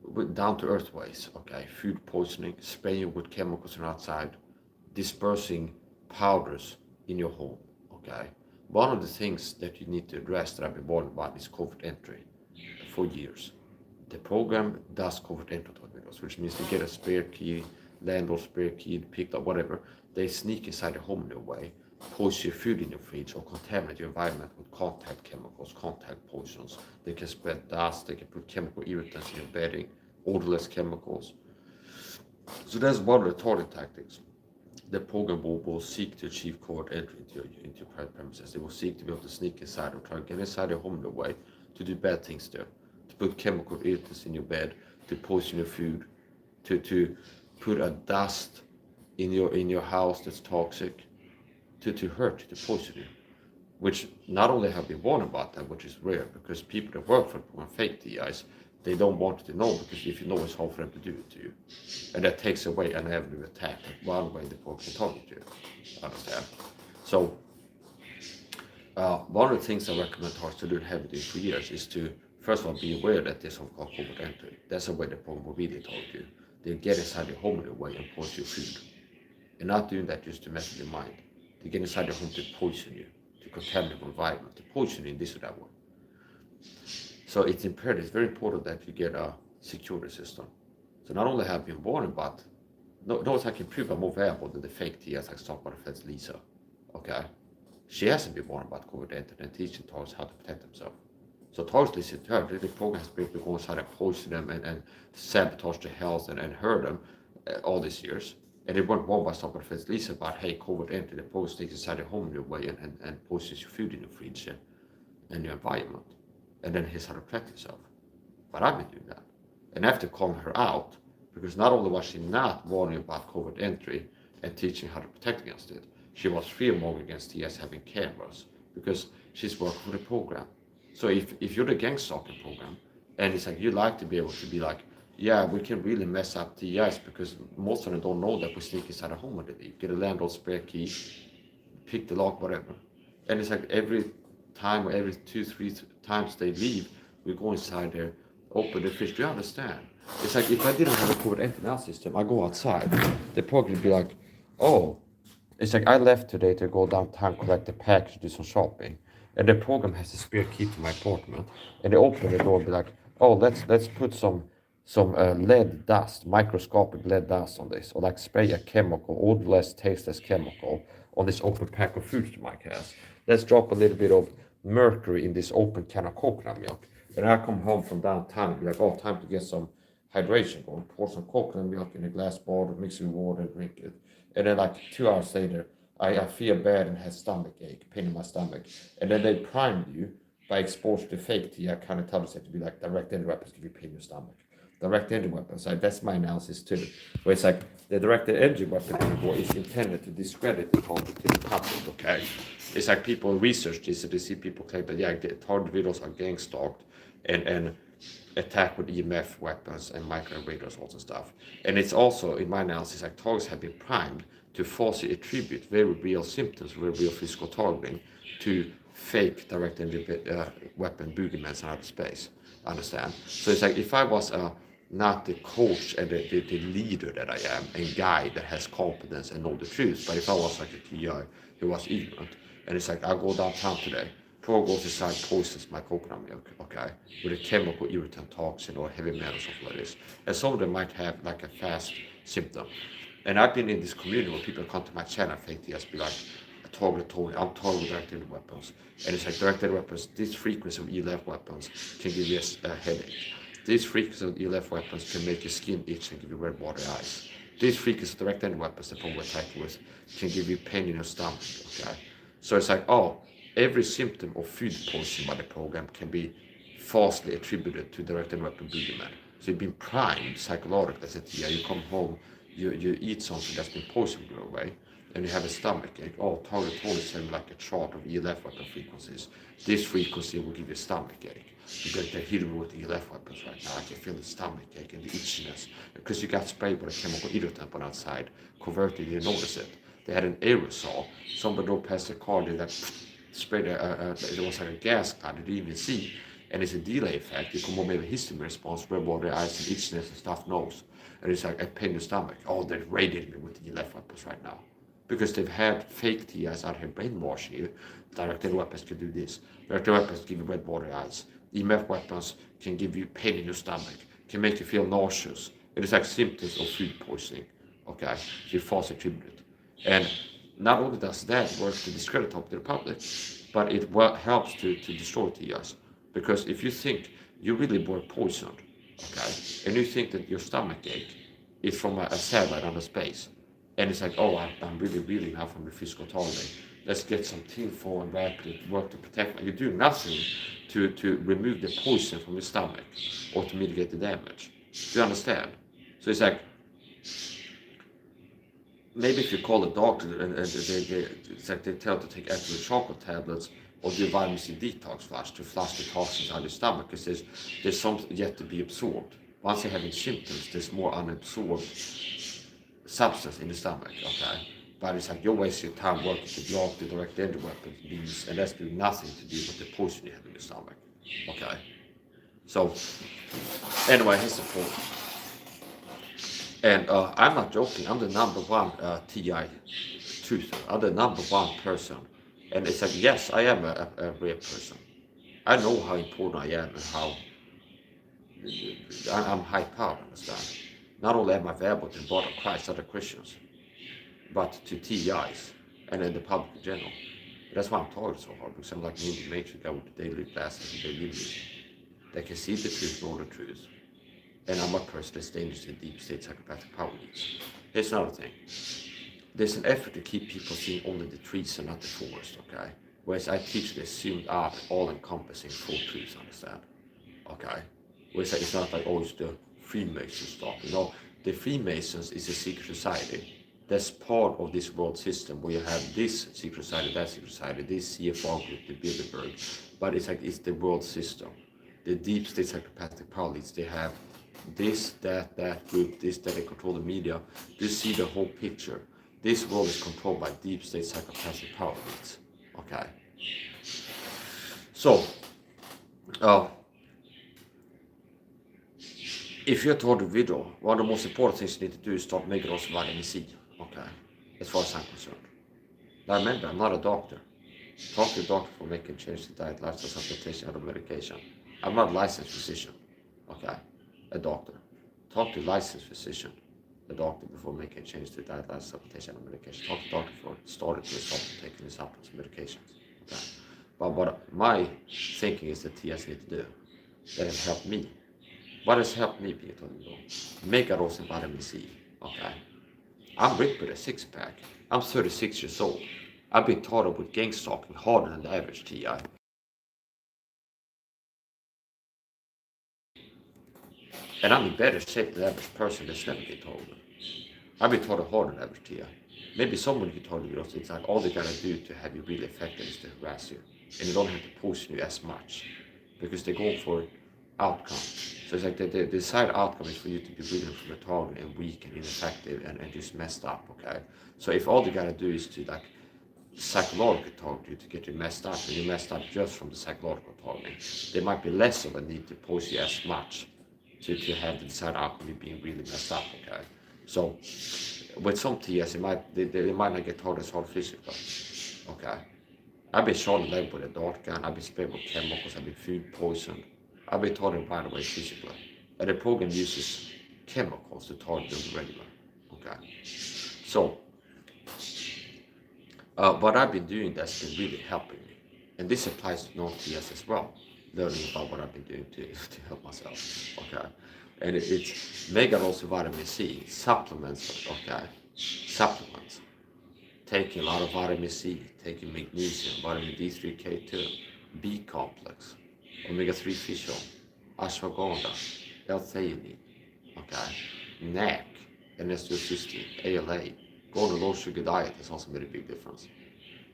with down-to-earth ways. Okay, food poisoning, spraying you with chemicals from outside, dispersing powders in your home. Okay, one of the things that you need to address that I've been warned about is covert entry for years. The program does covert entry torpedoes, which means they get a spare key, landlord spare key, picked up, whatever. They sneak inside the home in a way, poison your food in your fridge, or contaminate your environment with contact chemicals, contact poisons. They can spread dust, they can put chemical irritants in your bedding, odorless chemicals. So that's one of the target tactics. The program will seek to achieve covert entry into your private premises. They will seek to be able to sneak inside or try to get inside your home in a way to do bad things there, to put chemical irritants in your bed, to poison your food, to put a dust in your house that's toxic, to hurt you, to poison you. Which not only have been warned about that, which is rare, because people that work for the program fake TIs, they don't want you to know, because if you know, it's hard for them to do it to you. And that takes away an avenue of attack, that one way the program can target you. Understand? So, one of the things I recommend targets to do and have been doing for years is to, first of all, be aware that there's something called covert entry. That's a way the program will really target you. They get inside your home in a way and poison your food. And not doing that just to mess with your mind. They get inside your home to poison you, to contaminate your environment, to poison you in this or that way. So it's imperative, it's very important that you get a security system. So not only have you been warned about, notice I can prove I'm more valuable than the fake TS I talked about friends Lisa. Okay? She hasn't been warned about covert entry and teaching targets how to protect themselves. So targets listen to her, the program has been able to go inside and poison them and sabotage their health and hurt them all these years. And they weren't warned by someone friends Lisa about, hey, covert entry, the program sneaks inside your home in your way and poisons your food in your fridge and your environment. And then here's how to protect yourself. But I've been doing that. And after calling her out, because not only was she not warning about covert entry and teaching how to protect against it, she was fear-mongering against TS having cameras, because she's working for the program. So if you're the Gangstalking program, and it's like you like to be able to be like, yeah, we can really mess up TIs, because most of them don't know that we sneak inside a home when they leave. Get a landlord spare key, pick the lock, whatever. And it's like every time or every 2-3 times they leave, we go inside there, open the fridge. Do you understand? It's like if I didn't have a covert entry now system, I go outside, they'd probably be like, oh, it's like I left today to go downtown, collect a package, do some shopping, and the program has a spare key to my apartment, and they open the door and be like, oh, let's put some lead dust, microscopic lead dust on this, or like spray a chemical, odorless, tasteless chemical on this open pack of foods to my cast. let's drop a little bit of mercury in this open can of coconut milk. And I come home from downtown and be like, oh, time to get some hydration going. Pour some coconut milk in a glass bottle, mix it with water, and drink it. And then like 2 hours later, I feel bad and have stomach ache, pain in my stomach. And then they prime you by exposure to fake tea. I kind of tell us to be like direct energy weapons give you pain in your stomach. Direct energy weapons, that's my analysis too. Where it's like the directed energy weapon is intended to discredit the target to the public, okay? It's like people research this and they see people claim that, yeah, target videos are gang stalked and attack with EMF weapons and microwave assaults and stuff. And it's also, in my analysis, like targets have been primed to falsely attribute very real symptoms, very real physical targeting to fake direct energy weapon boogeymen in outer space. Understand? So it's like if I was not the coach and the leader that I am and guy that has competence and know the truth, but if I was like a TI who was ignorant, and it's like I go downtown today, Pro goes inside, poisons my coconut milk, okay, with a chemical irritant toxin or heavy metal or something like this. And some of them might have like a fast symptom. And I've been in this community where people come to my channel and fake TS be like, I'm targeting directed weapons. And it's like directed weapons, this frequency of ELF weapons can give you a headache. This frequency of ELF weapons can make your skin itch and give you red watery eyes. This frequency of directed weapons that people attack with can give you pain in your stomach, okay? So it's like, oh, every symptom of food poisoning by the program can be falsely attributed to directed weapon boogeyman. So you've been primed psychologically. I said, yeah, you come home, you eat something that's been poisoned your way, and you have a stomach ache. Oh, target only send like a chart of ELF weapon frequencies. This frequency will give you a stomach ache. Because they're hitting me with the ELF weapons right now. I can feel the stomach ache and the itchiness. Because you got sprayed with a chemical irritant on outside, converted, you notice it. They had an aerosol. Somebody drove past the car, they like sprayed it was like a gas cloud, you didn't even see. And it's a delay effect. You come home with a histamine response, red water, eyes, and itchiness and stuff nose. And it's like a pain in the stomach. Oh, they're radiating me with the ELF weapons right now. Because they've had fake TIs out here brainwashing you. Directed weapons can do this. Directed weapons give you red water eyes. EMF weapons can give you pain in your stomach, can make you feel nauseous. It is like symptoms of food poisoning, okay? So you false attribute. And not only does that work to discredit top to the public, but it helps to destroy TIs. Because if you think you really were poisoned, okay, and you think that your stomach ache is from a satellite under space, and it's like, oh, I'm really reeling now from the physical targeting. Let's get some tinfoil and wrap it, work to protect me. You do nothing to remove the poison from your stomach or to mitigate the damage. Do you understand? So it's like, maybe if you call a doctor and it's like they tell to take actual chocolate tablets or do a vitamin C detox flush to flush the toxins out of your stomach because there's something yet to be absorbed. Once you're having symptoms, there's more unabsorbed substance in the stomach, okay? But it's like you're wasting your time working to block the direct energy weapons these, and that's doing nothing to do with the poison you have in your stomach, okay? So, anyway, here's the point. And I'm not joking, I'm the number one TI truther. I'm the number one person. And it's like, yes, I am a real person. I know how important I am and how I'm high powered, understand? Not only am I available to the body of Christ, other Christians, but to TIs and then the public in general. That's why I'm targeted so hard, because I'm like an Indian matrix guy with the daily glasses and daily living. They can see the truth, know the truth. And I'm a person that's dangerous to deep state psychopathic power needs. Here's another thing. There's an effort to keep people seeing only the trees and not the forest, okay? Whereas I teach the zoomed out, all-encompassing full truth, understand? Okay? Whereas it's not like, oh, it's the Freemasons stuff. You know, the Freemasons is a secret society. That's part of this world system where you have this secret society, that secret society, this CFR group, the Bilderberg. But it's like, it's the world system. The deep state psychopathic power leads, they have this, that group, this, that they control the media. You see the whole picture. This world is controlled by deep state psychopathic power leads. Okay. So, if you're toward the video, one of the most important things you need to do is stop making us vitamin C. Okay. As far as I'm concerned. Now remember, I'm not a doctor. Talk to your doctor for making change to diet, lifestyle, supplementation, and medication. I'm not a licensed physician. Okay. A doctor. Talk to a licensed physician, a doctor, before making change to diet, lifestyle, supplementation, and medication. Talk to a doctor before starting to stop taking the supplements and medications. Okay? But what my thinking is that TIs need to do, that has helped me. What has helped me, Peter? Mega dose of vitamin C. Okay? I'm ripped with a six-pack. I'm 36 years old. I've been taught up with Gangstalking harder than the average TI. And I'm in better shape than the average person that's never been taught. I've been taught harder than average TI. Maybe someone can tell you, it's like all they gotta do to have you really effective is to harass you. And you don't have to poison you as much. Because they go for outcome. So it's like the desired outcome is for you to be breathing from the target and weak and ineffective and just messed up, okay? So if all they gotta do is to like psychological target you to get you messed up, and you messed up just from the psychological targeting, there might be less of a need to poison you as much to have the desired outcome of being really messed up, okay? So with some TS, they might not get taught as hard physically, okay? I've been shot in the leg with a dart gun, I've been sprayed with chemicals, I've been food poisoned, I've been taught right away physically. And the program uses chemicals to target them regular, okay? So, what I've been doing that's been really helping me, and this applies to non-TS as well, learning about what I've been doing to help myself, okay? And it's mega dose of vitamin C, supplements, okay? Supplements. Taking a lot of vitamin C, taking magnesium, vitamin D3, K2, B complex, omega-3 fish oil, ashwagandha, L-theanine, okay? NAC, N-acetylcysteine, ALA. Go on a low sugar diet has also made a big difference.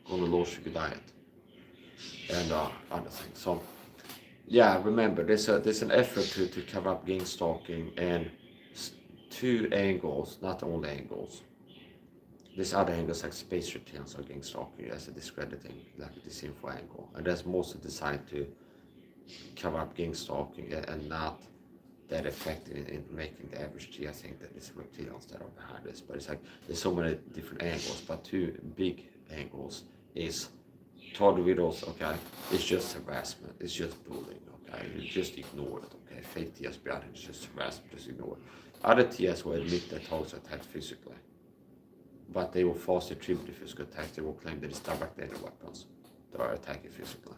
Go on a low sugar diet and other things. So yeah, remember there's an effort to cover up Gangstalking and two angles, not only angles. There's other angles like space returns or Gangstalking as a discrediting, like a Disinfo angle, and that's mostly designed to cover up Gangstalking and not that effective in making the average G. I think that it's reptilians that are behind this, but it's like there's so many different angles, but two big angles is toward widows, okay, it's just harassment, it's just bullying, okay, you just ignore it, okay, fake TS behind it, it's just harassment, just ignore it. Other TS will admit that targets are attacked physically, but they will falsely attribute the physical attacks, they will claim that it's direct enemy weapons that are attacking physically.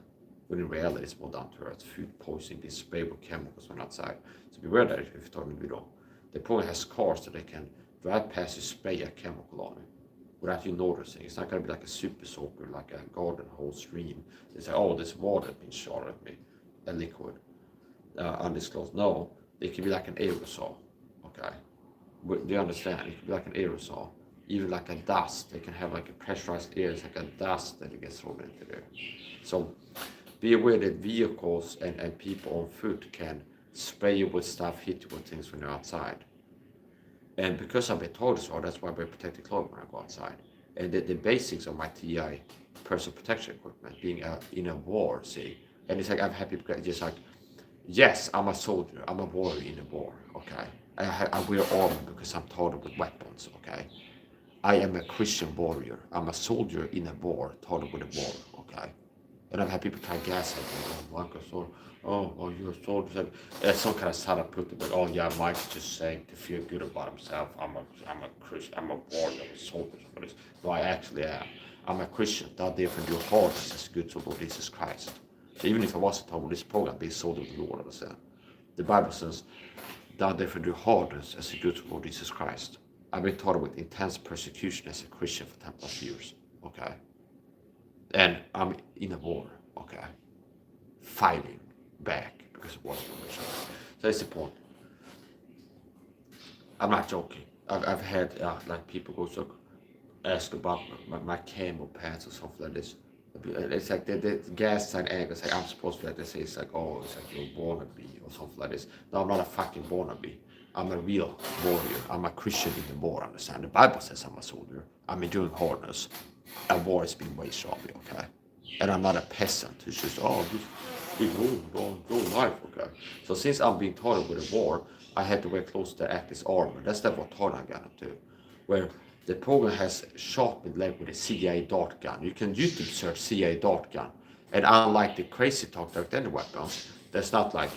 When in reality it's more down to earth, food poisoning, being sprayed with chemicals from outside. So beware that if you're talking widow. The program has cars that they can drive past you, spray a chemical on it without you noticing. It's not going to be like a super soaker, like a garden hose stream. It's like, oh, this water being shot at me, a liquid, undisclosed. No, it can be like an aerosol, okay? Do you understand? It can be like an aerosol. Even like a dust, they can have like a pressurized air, it's like a dust that gets thrown into there. So be aware that vehicles and people on foot can spray you with stuff, hit you with things when you're outside. And because I've been told this, that's why I wear protective clothing when I go outside. And the basics of my TI personal protection equipment, being in a war, see. And it's like I'm happy because just like, yes, I'm a soldier, I'm a warrior in a war, okay. I wear armor because I'm taught with weapons, okay. I am a Christian warrior. I'm a soldier in a war, taught with a war, okay. And I've had people try gas at me, Michael, so, oh, you're a soldier. It's some kind of setup put it, but oh yeah, Mike's just saying to feel good about himself. I'm a Christian, I'm a warrior, I'm a soldier for this. No, I actually am. I'm a Christian. That different your heart is as good to Lord Jesus Christ. So even if I wasn't taught with this program, be a soldier of the Lord, understand? The Bible says, thou therefore do hardness as a good to Lord Jesus Christ. I've been taught with intense persecution as a Christian for 10+ years, okay? And I'm in a war, okay? Fighting back because of what's going on. So that's the point. I'm not joking. I've had like people go to ask about my camo pants or something like this. It's like the gas sign angle. It's like I'm supposed to like they say it's like, oh, it's like you're wannabe or something like this. No, I'm not a fucking wannabe. I'm a real warrior. I'm a Christian in the war, understand? The Bible says I'm a soldier. I'm enduring hardness. A war is being waged on me, okay? And I'm not a peasant who's just, oh, just go life, okay? So since I'm being taught with a war, I had to wear clothes that act as armor. That's what taught I got into. Where the program has sharpened leg with a CIA dart gun. You can YouTube search CIA dart gun. And unlike the crazy talk direct energy weapons, there's not like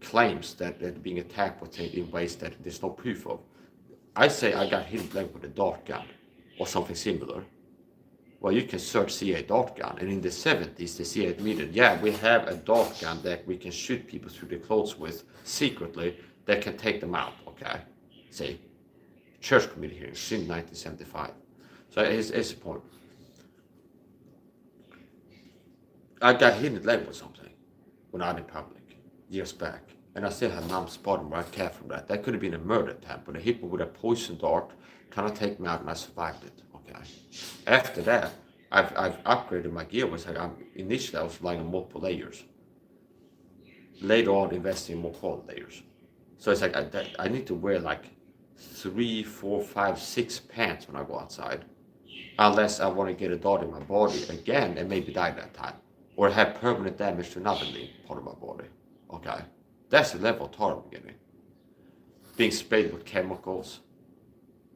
claims that being attacked with in ways that there's no proof of. I say I got hit in the leg with a dart gun or something similar well, you can search CA dart gun, and in the 70s, the CA admitted, yeah, we have a dart gun that we can shoot people through the clothes with secretly that can take them out, okay? See, church committee hearings since 1975. So here's the point. I got hit in the leg with something when I was in public years back, and I still have numb spot where I care from that. That could have been a murder attempt, but they hit me with a poison dart, trying to take me out, and I survived it. Okay. After that, I've upgraded my gear. Was like initially I was relying on multiple layers. Later on, investing in more quality layers. So it's like I need to wear like 3, 4, 5, 6 pants when I go outside, unless I want to get a dart in my body again and maybe die that time, or have permanent damage to another limb part of my body. Okay, that's the level of tar I'm getting. Being sprayed with chemicals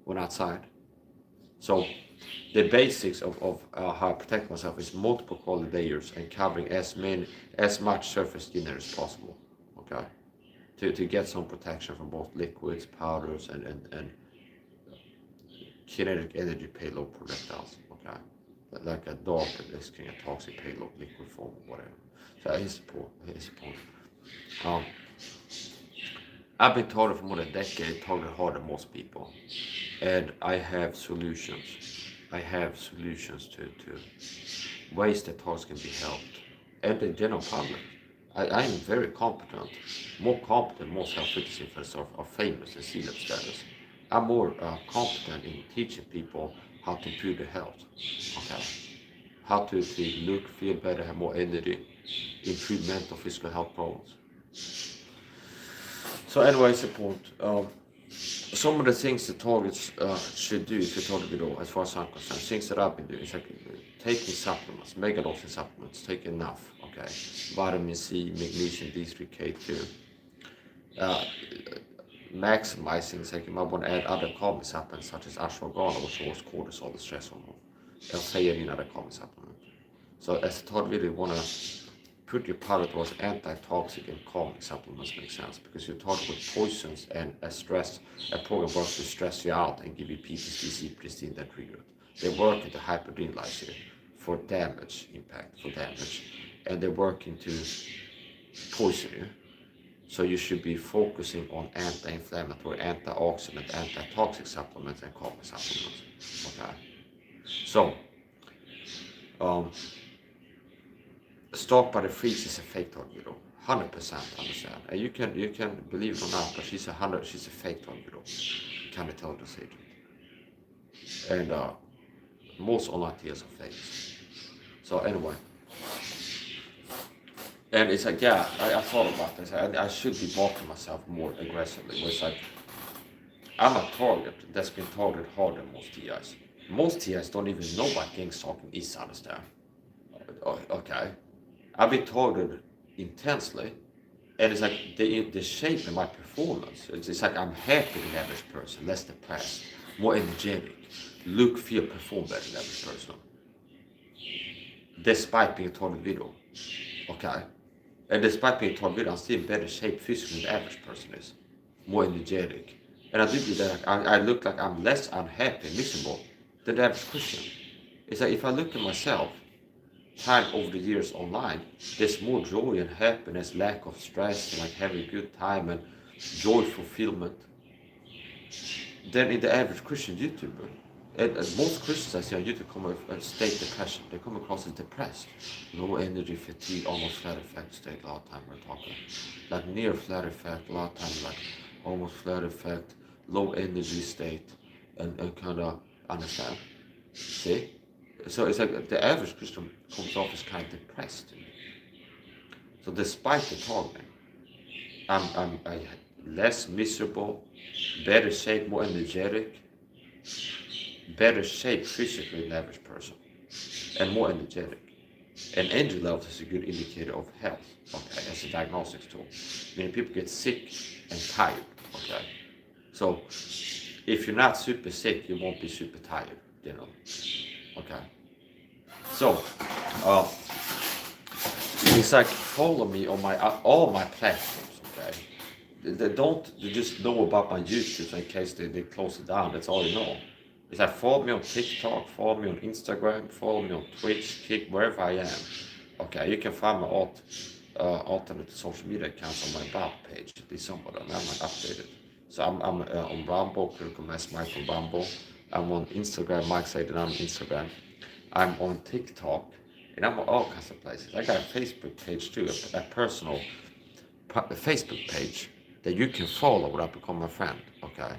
when outside. So the basics of how I protect myself is multiple quality layers and covering as much surface thinner as possible. Okay, to get some protection from both liquids, powders, and kinetic energy payload projectiles. Okay, like a dart that is kind of toxic payload, liquid form, whatever. So here's the point. I've been targeted for more than a decade, targeted hard than most people, and I have solutions. I have solutions to ways that targets can be helped, and the general public. I am very competent, more competent. Most health fitness influencers are famous and C-level status. I'm more competent in teaching people how to improve their health. Okay, how to look, feel better, have more energy, improve mental, physical health problems. So anyways, the point. Some of the things the targets should do if you target video, as far as I'm concerned, things that I've been doing is like taking supplements, megadosing supplements, take enough, okay? Vitamin C, magnesium, D3, K2. Maximizing, it's like you might want to add other calming supplements such as ashwagandha, which lowers cortisol, the stress hormone, and theanine, other calming supplement. So as a target video, you want to put your powder towards anti-toxic and calming supplements, makes sense, because you're targeted with poisons and a program works to stress you out and give you PTSD, pristine, that trigger it. They're working to hyperadrenalize you for damage, and they're working to poison you. So you should be focusing on anti-inflammatory, antioxidant, anti-toxic supplements and calming supplements. Okay. So, Stalked by the Freaks is a fake tornado, 100% understand. And you can believe it or not, but she's a fake tornado, kind of intelligence agent. And most online tears are fakes. So anyway, and it's like, yeah, I thought about this. I should be blocking myself more aggressively. It's like, I'm a target that's been targeted harder than most TIs. Most TIs don't even know what Gangstalking is, understand. Okay. I've been targeted intensely, and it's like the shape in my performance. It's like I'm happy than the average person, less depressed, more energetic, look, feel, perform better than the average person. Despite being targeted video. Okay. And despite being targeted video, I'm still in better shape physically than the average person is. More energetic. And I do that. I look like I'm less unhappy, miserable than the average Christian. It's like if I look at myself, time over the years online, there's more joy and happiness, lack of stress, and like having a good time and joy fulfillment than in the average Christian YouTuber. And most Christians I see on YouTube come with a state depression. They come across as depressed, low energy, fatigue, almost flat effect state. A lot of time we're talking like near flat effect. A lot of time like almost flat effect, low energy state, and kind of understand. See. So it's like the average Christian comes off as kind of depressed. So despite the targeting, I'm less miserable, better shape, more energetic, better shape physically than the average person, and more energetic. And energy levels is a good indicator of health, okay, as a diagnostics tool. Meaning people get sick and tired, okay. So if you're not super sick, you won't be super tired, you know. Okay. So, it's like follow me on all my platforms. Okay. They just know about my YouTube in case they close it down. That's all you know. It's like follow me on TikTok, follow me on Instagram, follow me on Twitch, Kick, wherever I am. Okay, you can find my alternate social media accounts on my about page. There's some of them. I'm not updated. So I'm on Rumble, click on Mike on Rumble. I'm on Instagram, Mike said that I'm on Instagram. I'm on TikTok, and I'm on all kinds of places. I got a Facebook page too, a personal Facebook page that you can follow without becoming a friend. Okay,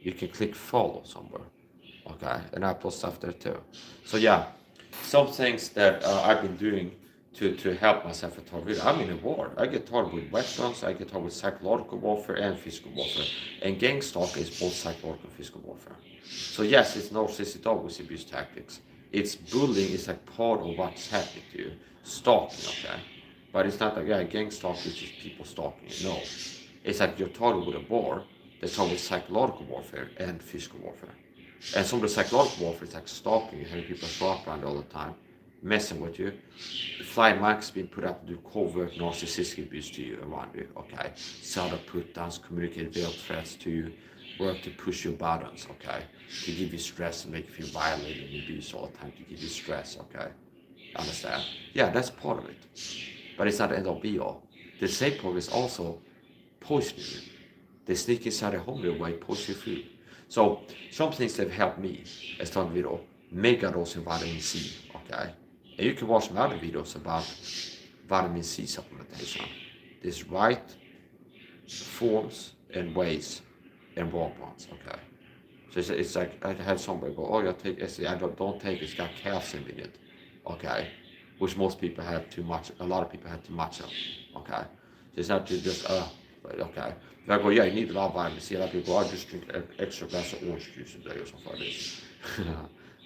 you can click follow somewhere. Okay, and I post stuff there too. So yeah, some things that I've been doing to help myself at target. I'm in a war. I get targeted with weapons, I get targeted with psychological warfare and physical warfare. And Gangstalking is both psychological and physical warfare. So yes, it's narcissistic always abuse tactics. It's bullying is like part of what's happening to you. Stalking, okay? But it's not like, yeah, gang stalking is just people stalking you. No. It's like you're targeted with a war that's targeted with psychological warfare and physical warfare. And some of the psychological warfare is like stalking you, having people show up around all the time, messing with you. Flying mics being put up to do covert narcissistic abuse to you around you, okay? Subtle put downs, communicate veiled threats to you, work to push your buttons, okay? To give you stress and make you feel violated and abused all the time, to give you stress, okay? Understand? Yeah, that's part of it. But it's not the end all be all. The same program is also poisoning you. They sneak inside a home your way, poison your food. So some things that have helped me as done video, mega dose in vitamin C, okay? And you can watch my other videos about vitamin C supplementation. There's right forms and ways and wrong ones, okay? So it's like I had somebody go, oh, you take SC, I don't take it, it's got calcium in it, okay? Which most people have too much, a lot of people have too much of, okay? So it's not just, okay. And I go, yeah, you need a lot of vitamin C. A lot of people go, I just drink an extra glass of orange juice a day or something like this.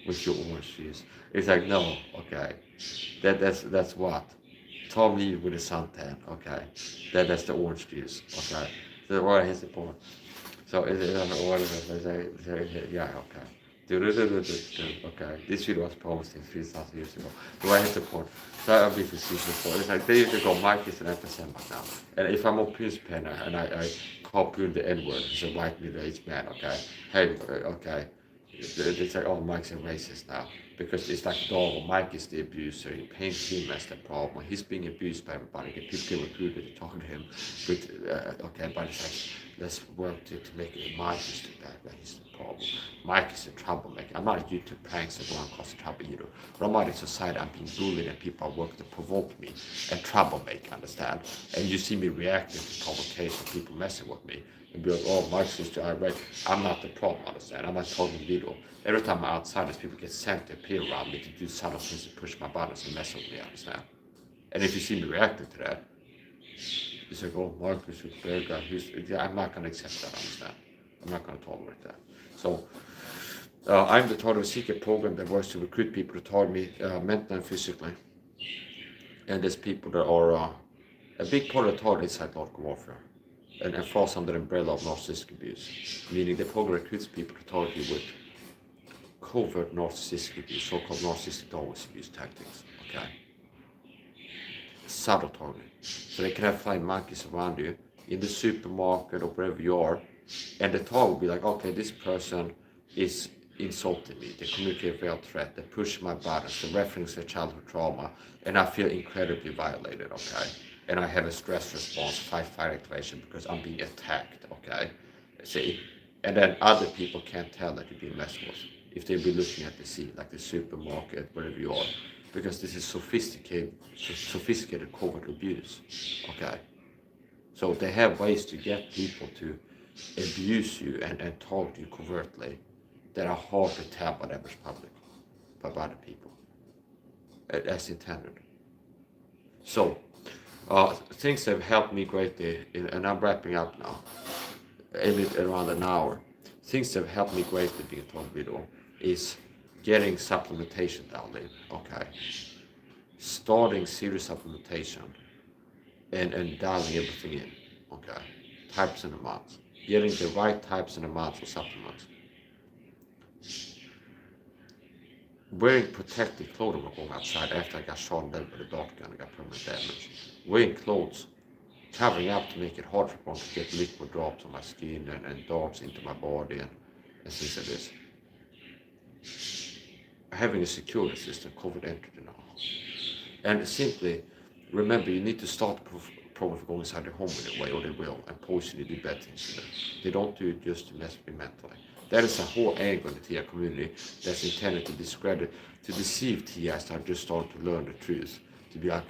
With your orange juice. It's like, no, okay. That's what? Tell me with a suntan, okay? That's the orange juice, okay? So what is the point? So is it whatever? Yeah, okay. Okay, this video was posted 3,000 years ago. What is the point? So I'll be facetious before. It's like they used to go, Mike is an anti-Semite now. And if I'm on Princepen and I call Pune the N-word, he's a white middle-aged man, okay? Hey, okay. It's like, oh, Mike's a racist now. Because it's like, dog, Mike is the abuser. He paints him as the problem. He's being abused by everybody. The people get recruited to talk to him. But, okay, but it's like, let's work to make it Mike is the bad guy. He's the problem. Mike is a troublemaker. I'm not a YouTube pranks that go and cause trouble either. But I'm out in society, I'm being bullied and people are working to provoke me and troublemaker, understand? And you see me reacting to provocation, people messing with me. And be like, oh, Mike's just irate. I'm not the problem, understand? I'm not talking video. Every time I'm outside, these people get sent to appear around me to do subtle things to push my buttons and mess with me, understand? And if you see me reacting to that, it's like, oh, Marcus is a bad guy. I'm not going to accept that, understand? I'm not going to tolerate that. So, I'm the Target Seeker program that works to recruit people to target me mentally and physically. And there's people that are a big part of the target is psychological warfare and falls under the umbrella of narcissistic abuse, meaning the program recruits people to target you with covert narcissistic abuse, so-called narcissistic always abuse tactics, okay? Subtle targeting. So they can have flying monkeys around you in the supermarket or wherever you are, and the target will be like, okay, this person is insulting me, they communicate veiled threat, they push my buttons, they reference their childhood trauma, and I feel incredibly violated, okay? And I have a stress response, fight activation because I'm being attacked, okay? See? And then other people can't tell that you're being messed with if they be looking at the scene, like the supermarket, wherever you are, because this is sophisticated covert abuse, okay? So they have ways to get people to abuse you and talk to you covertly that are hard to tell by the average public, by other people, as intended. So, things that have helped me greatly, and I'm wrapping up now, around an hour. Things that have helped me greatly being a talk video is getting supplementation down there, okay? Starting serious supplementation and dialing everything in, okay? Types and amounts. Getting the right types and amounts of supplements. Wearing protective clothing when going outside after I got shot in the head with a dart gun and got permanent damage. Wearing clothes, covering up to make it hard for one to get liquid drops on my skin and darts into my body and things like this. having a security system, COVID entered denial. And simply remember, you need to start the program for going inside their home in a way, or they will, and poison you, do bad things to them. They don't do it just to mess with you mentally. That is a whole angle in the TI community that's intended to discredit, to deceive TIs that are just starting to learn the truth. To be like,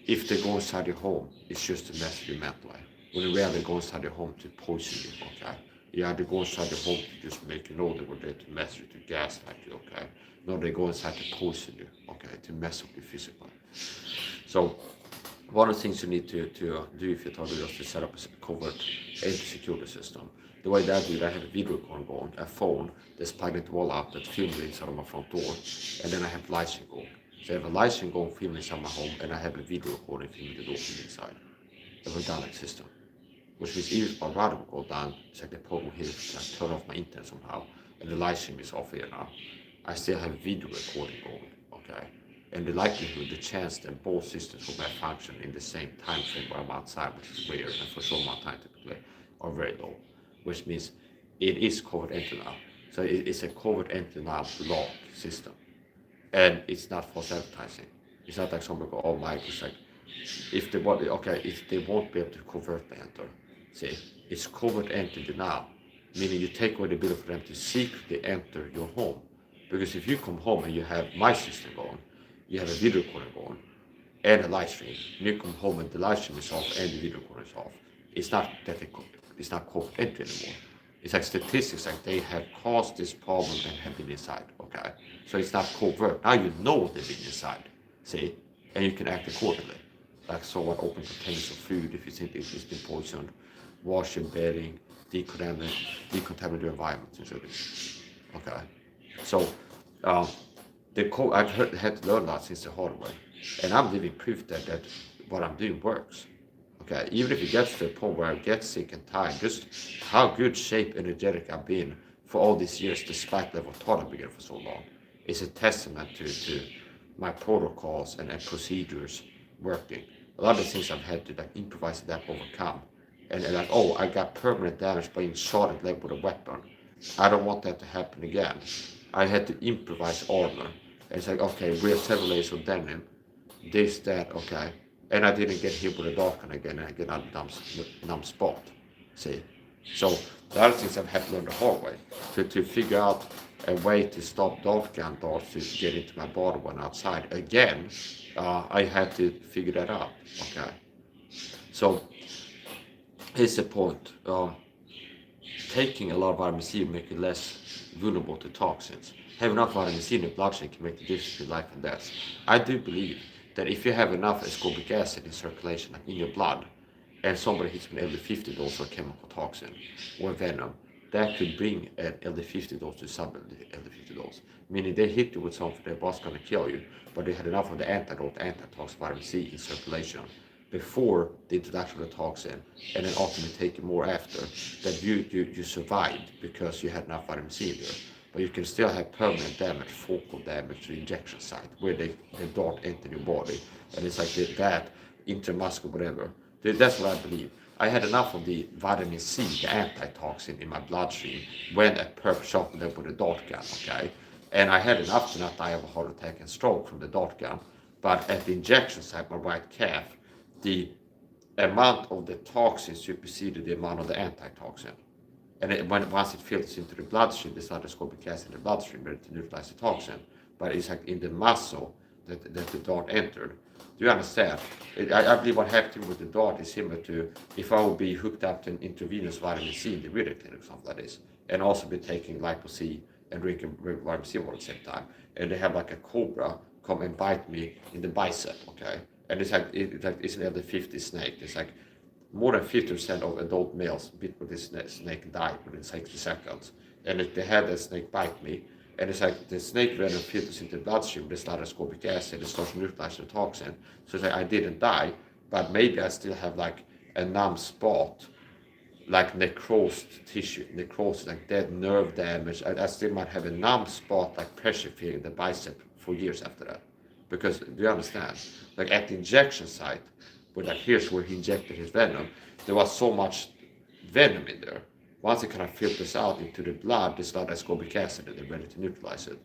if they go inside your home, it's just to mess with you mentally. When in reality, they go inside your home to poison you, okay? Yeah, they go inside your home to just make you know they were there to mess with you, to gaslight you, okay? No, they go inside to poison you, okay? To mess with you physically. So, one of the things you need to do if you thought is to set up a covert security system. The way that I do it, I have a video recorder going, a phone that's plugged into the wall out that films inside of my front door, and then I have light stream going. So I have a light stream going, filming inside my home, and I have a video recording filming the door from the inside. A redundant system. Which means even if my router will go down, it's like the program here to turn off my internet somehow, and the light stream is off here now, I still have video recording going, okay? And the likelihood, the chance that both systems will malfunction in the same time frame where I'm outside, which is weird, and for so much time typically, are very low. Which means it is covert entry now. So it's a covert entry now block system. And it's not false advertising. It's not like somebody go, oh my, it's like, if they want, okay, if they won't be able to covertly enter. See, it's covert entry denial, meaning you take away the ability for them to secretly enter your home. Because if you come home and you have my system going, you have a video recorder going, and a live stream, and you come home and the live stream is off and the video recorder is off, it's not that it's not covert entry anymore. It's like statistics, like they have caused this problem and have been inside, okay? So it's not covert. Now you know they've been inside, see? And you can act accordingly. Like someone open containers of food if you think it's been poisoned, washing, bedding, decontaminate the environment, and so okay? So, I've had to learn that since the hard way. And I'm living proof that what I'm doing works. Okay, even if it gets to the point where I get sick and tired, just how good shape, energetic I've been for all these years, despite level thought I've been for so long, is a testament to my protocols and procedures working. A lot of the things I've had to like improvise and overcome. And like, oh, I got permanent damage by being shot at leg with a weapon. I don't want that to happen again. I had to improvise armor. And it's like, okay, we have several layers of denim, this, that, okay. And I didn't get hit with a dart gun again, and I get out of numb spot. See? So the other things I've had to learn the hard way. To figure out a way to stop dart gun darts to get into my body when outside. Again, I had to figure that out. Okay. So here's the point. Taking a lot of vitamin C will make you less vulnerable to toxins. Having enough vitamin C in your bloodstream can make the difference between life and death. I do believe that if you have enough ascorbic acid in circulation, like in your blood, and somebody hits with an LD50 dose of a chemical toxin or venom, that could bring an LD50 dose to sub-LD50 dose. Meaning they hit you with something that was going to kill you, but they had enough of the antidote, antitoxin vitamin C in circulation before the introduction of the toxin, and then ultimately taking more after, that you survived because you had enough vitamin C in there. But you can still have permanent damage, focal damage to the injection site, where the dart entered your body, and it's like that intramuscular whatever. That's what I believe. I had enough of the vitamin C, the antitoxin, in my bloodstream when a perp shot me with a dart gun, okay? And I had enough to not die of a heart attack and stroke from the dart gun. But at the injection site, my right calf, the amount of the toxin superseded the amount of the antitoxin. And once it filters into the bloodstream, there's not ascorbic acid in the bloodstream ready to neutralize the toxin. But it's like in the muscle that the dart entered. Do you understand? I believe what happened with the dart is similar to if I would be hooked up to an intravenous vitamin C in the video clinic or something like this, and also be taking Lipo C and drinking vitamin C water at the same time. And they have like a cobra come and bite me in the bicep, okay? And it's like it's an LD50 snake. It's like more than 50% of adult males bit with this snake died within 60 seconds. And if they had that snake bite me, and it's like the snake venom filters into the bloodstream, there's not ascorbic acid, it starts neutralizing the toxin. So it's like I didn't die, but maybe I still have like a numb spot, like necrosed tissue, necrosis, like dead nerve damage. I still might have a numb spot, like pressure feeling the bicep for years after that. Because, do you understand? Like at the injection site, where like here's where he injected his venom, there was so much venom in there. Once it kind of filters out into the blood, there's not ascorbic acid and they're ready to neutralize it.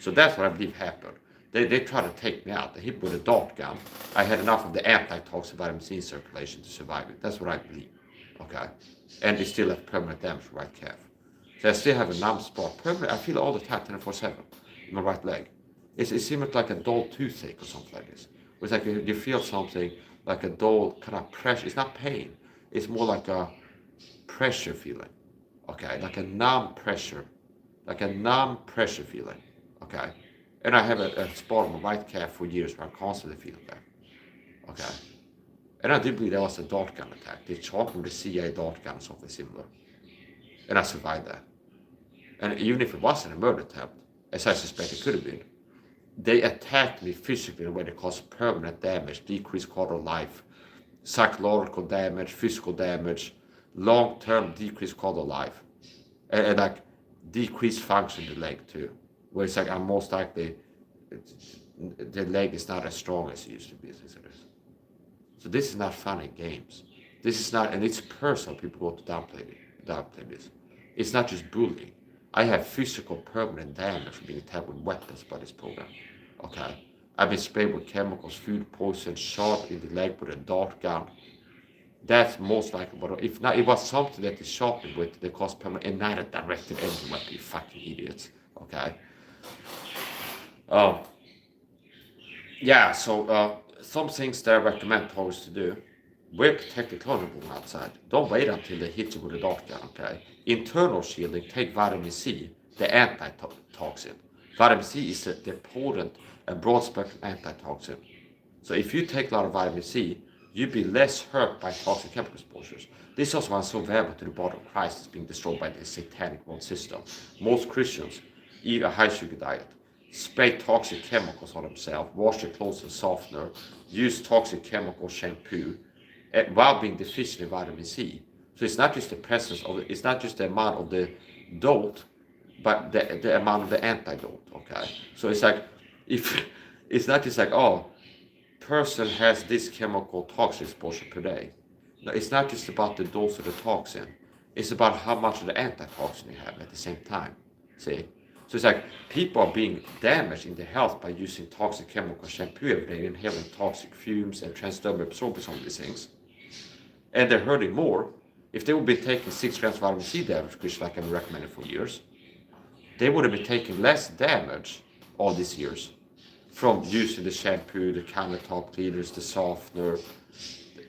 So that's what I believe happened. They tried to take me out. They hit me with a dart gun. I had enough of the antitoxin vitamin C in circulation to survive it. That's what I believe. Okay. And they still have permanent damage to right calf. So I still have a numb spot. Permanent, I feel it all the time, 24/7, in my right leg. It's similar to like a dull toothache or something like this. It's like you feel something like a dull kind of pressure. It's not pain. It's more like a pressure feeling. Okay, like a numb pressure feeling. Okay, and I have a spot on my right calf for years where I'm constantly feeling that. Okay, and I do believe that was a dart gun attack. They shot me with a CIA dart gun or something similar, and I survived that. And even if it wasn't a murder attempt, as I suspect it could have been, they attacked me physically in a way that caused permanent damage, decreased quality of life, psychological damage, physical damage, long-term decreased quality of life, and like decreased function in the leg too. Where it's like I'm most likely, the leg is not as strong as it used to be. So this is not fun and games. This is not, and it's personal. People go to downplay this. It's not just bullying. I have physical permanent damage from being attacked with weapons by this program. Okay, I've been sprayed with chemicals, food poison, shot in the leg with a dart gun. That's most likely what. If not, it was something that they shot me with. They caused permanent, and not a directed engine weapon. You fucking idiots. Okay. Yeah. So some things that I recommend targets to do: wear protective clothing outside. Don't wait until they hit you with a dart gun. Okay. Internal shielding. Take vitamin C, the antitoxin. Vitamin C is the potent and broad-spectrum antitoxin. So if you take a lot of vitamin C, you'd be less hurt by toxic chemical exposures. This is also why I'm so valuable to the body of Christ is being destroyed by the satanic world system. Most Christians eat a high-sugar diet, spray toxic chemicals on themselves, wash their clothes in softener, use toxic chemical shampoo, while being deficient in vitamin C. So it's not just the presence of it, it's not just the amount of the dote, but the amount of the antidote. Okay, so it's like if it's not just like, oh, person has this chemical toxic exposure per day. No, it's not just about the dose of the toxin. It's about how much of the antitoxin you have at the same time. See? So it's like people are being damaged in their health by using toxic chemical shampoo every day, inhaling toxic fumes and transdermal absorbing some of these things. And they're hurting more. If they would be taking 6 grams of vitamin C damage, which like I've recommended for years, they would have been taking less damage all these years from using the shampoo, the countertop cleaners, the softener,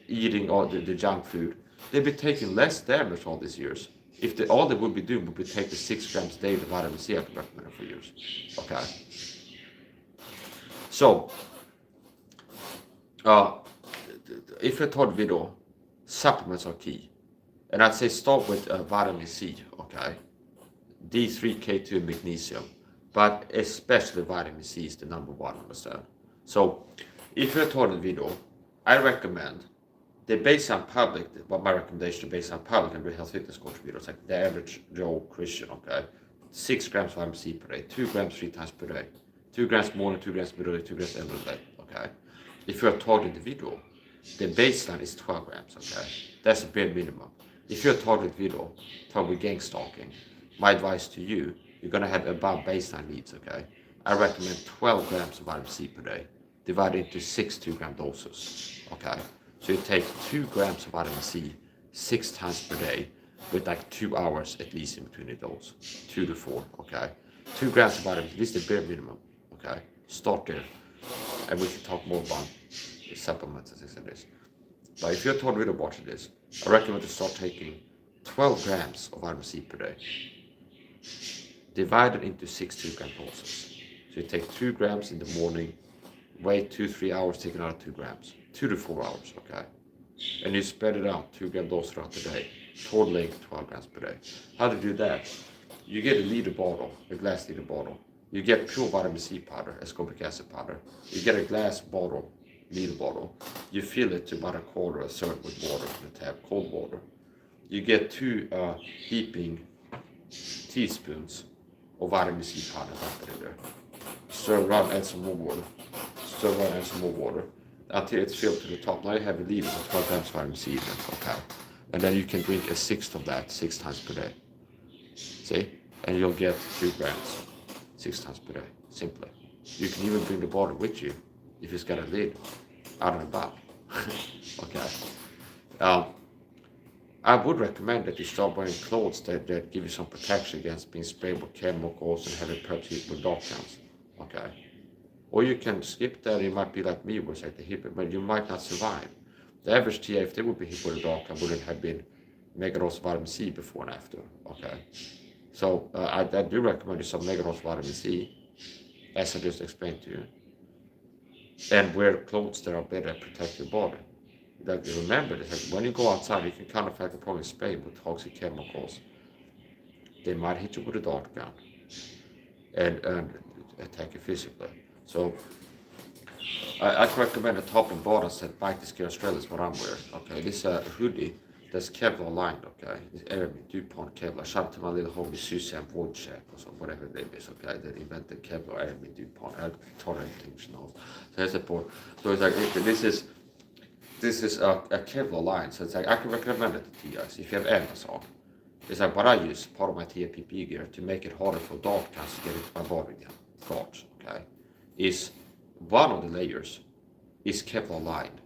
eating all the junk food. They've been taking less damage all these years. If all they would be doing would be taking 6 grams a day of vitamin C I've recommended for years. Okay. So, if you're taught video, supplements are key. And I'd say start with vitamin C, okay? D3, K2, and magnesium. But especially vitamin C is the number one, understand? So, if you're taught in video, I recommend, they're based on public, what my recommendation is based on public and health fitness coach videos, like the average Joe Christian, okay? 6 grams of vitamin C per day, 2 grams 3 times per day, 2 grams morning, 2 grams middle, 2 grams end of the day, okay? If you're taught individual, the baseline is 12 grams, okay? That's the bare minimum. If you're taught individual, taught with Gangstalking, my advice to you, you're going to have above baseline needs, okay? I recommend 12 grams of vitamin C per day, divided into 6 2-gram doses, okay? So you take 2 grams of vitamin C 6 times per day with like 2 hours at least in between the dose, 2 to 4, okay? 2 grams of vitamin C, this is the bare minimum, okay? Start there, and we can talk more about the supplements and things like this. But if you're taught video watching this, I recommend to start taking 12 grams of vitamin C per day, divided into 6 2-gram doses. So you take 2 grams in the morning, wait 2-3 hours, take another 2 grams, 2 to 4 hours, okay? And you spread it out, 2-gram dose throughout the day, totaling 12 grams per day. How to do that? You get a liter bottle, a glass liter bottle. You get pure vitamin C powder, ascorbic acid powder. You get a glass bottle, liter bottle. You fill it to about a quarter, a third with water from the tap, cold water. You get 2 heaping teaspoons of vitamin C powder, dump it in there. Stir around, add some more water. Stir around, add some more water until it's filled to the top. Now you have a liter of 12 grams vitamin C in it, okay? And then you can drink a 1/6 of that 6 times per day. See? And you'll get 3 grams. 6 times per day, simply. You can even bring the bottle with you if it's got a lid out of the bottle. Okay. I would recommend that you start wearing clothes that give you some protection against being sprayed with chemicals and having purchased with dog cans. Okay. Or you can skip that. You might be like me, was like the hip, but you might not survive. The average TA, if they would be hit with a dog can, wouldn't have been megadose vitamin C before and after. Okay. So I do recommend you some megadose vitamin C, as I just explained to you, and wear clothes that are better at protect your body. Like remember this, like when you go outside, you can kind of like probably spray with toxic chemicals. They might hit you with a dart gun and attack you physically. So I recommend a top and bottom set Bike Discredit Australia is what I'm wearing. Okay, this is a hoodie that's Kevlar lined. Okay, it's Aramid DuPont Kevlar. Shout out to my little homie Suzanne Wojcik or so, whatever her name is. Okay, that invented Kevlar Aramid DuPont. I taught her intentional. So that's the point. So it's like this is a Kevlar line. So it's like I can recommend it to you guys if you have Amazon. It's like what I use part of my TAPP gear to make it harder for dart cans to get into my body again. Darts. Okay, is one of the layers is Kevlar lined,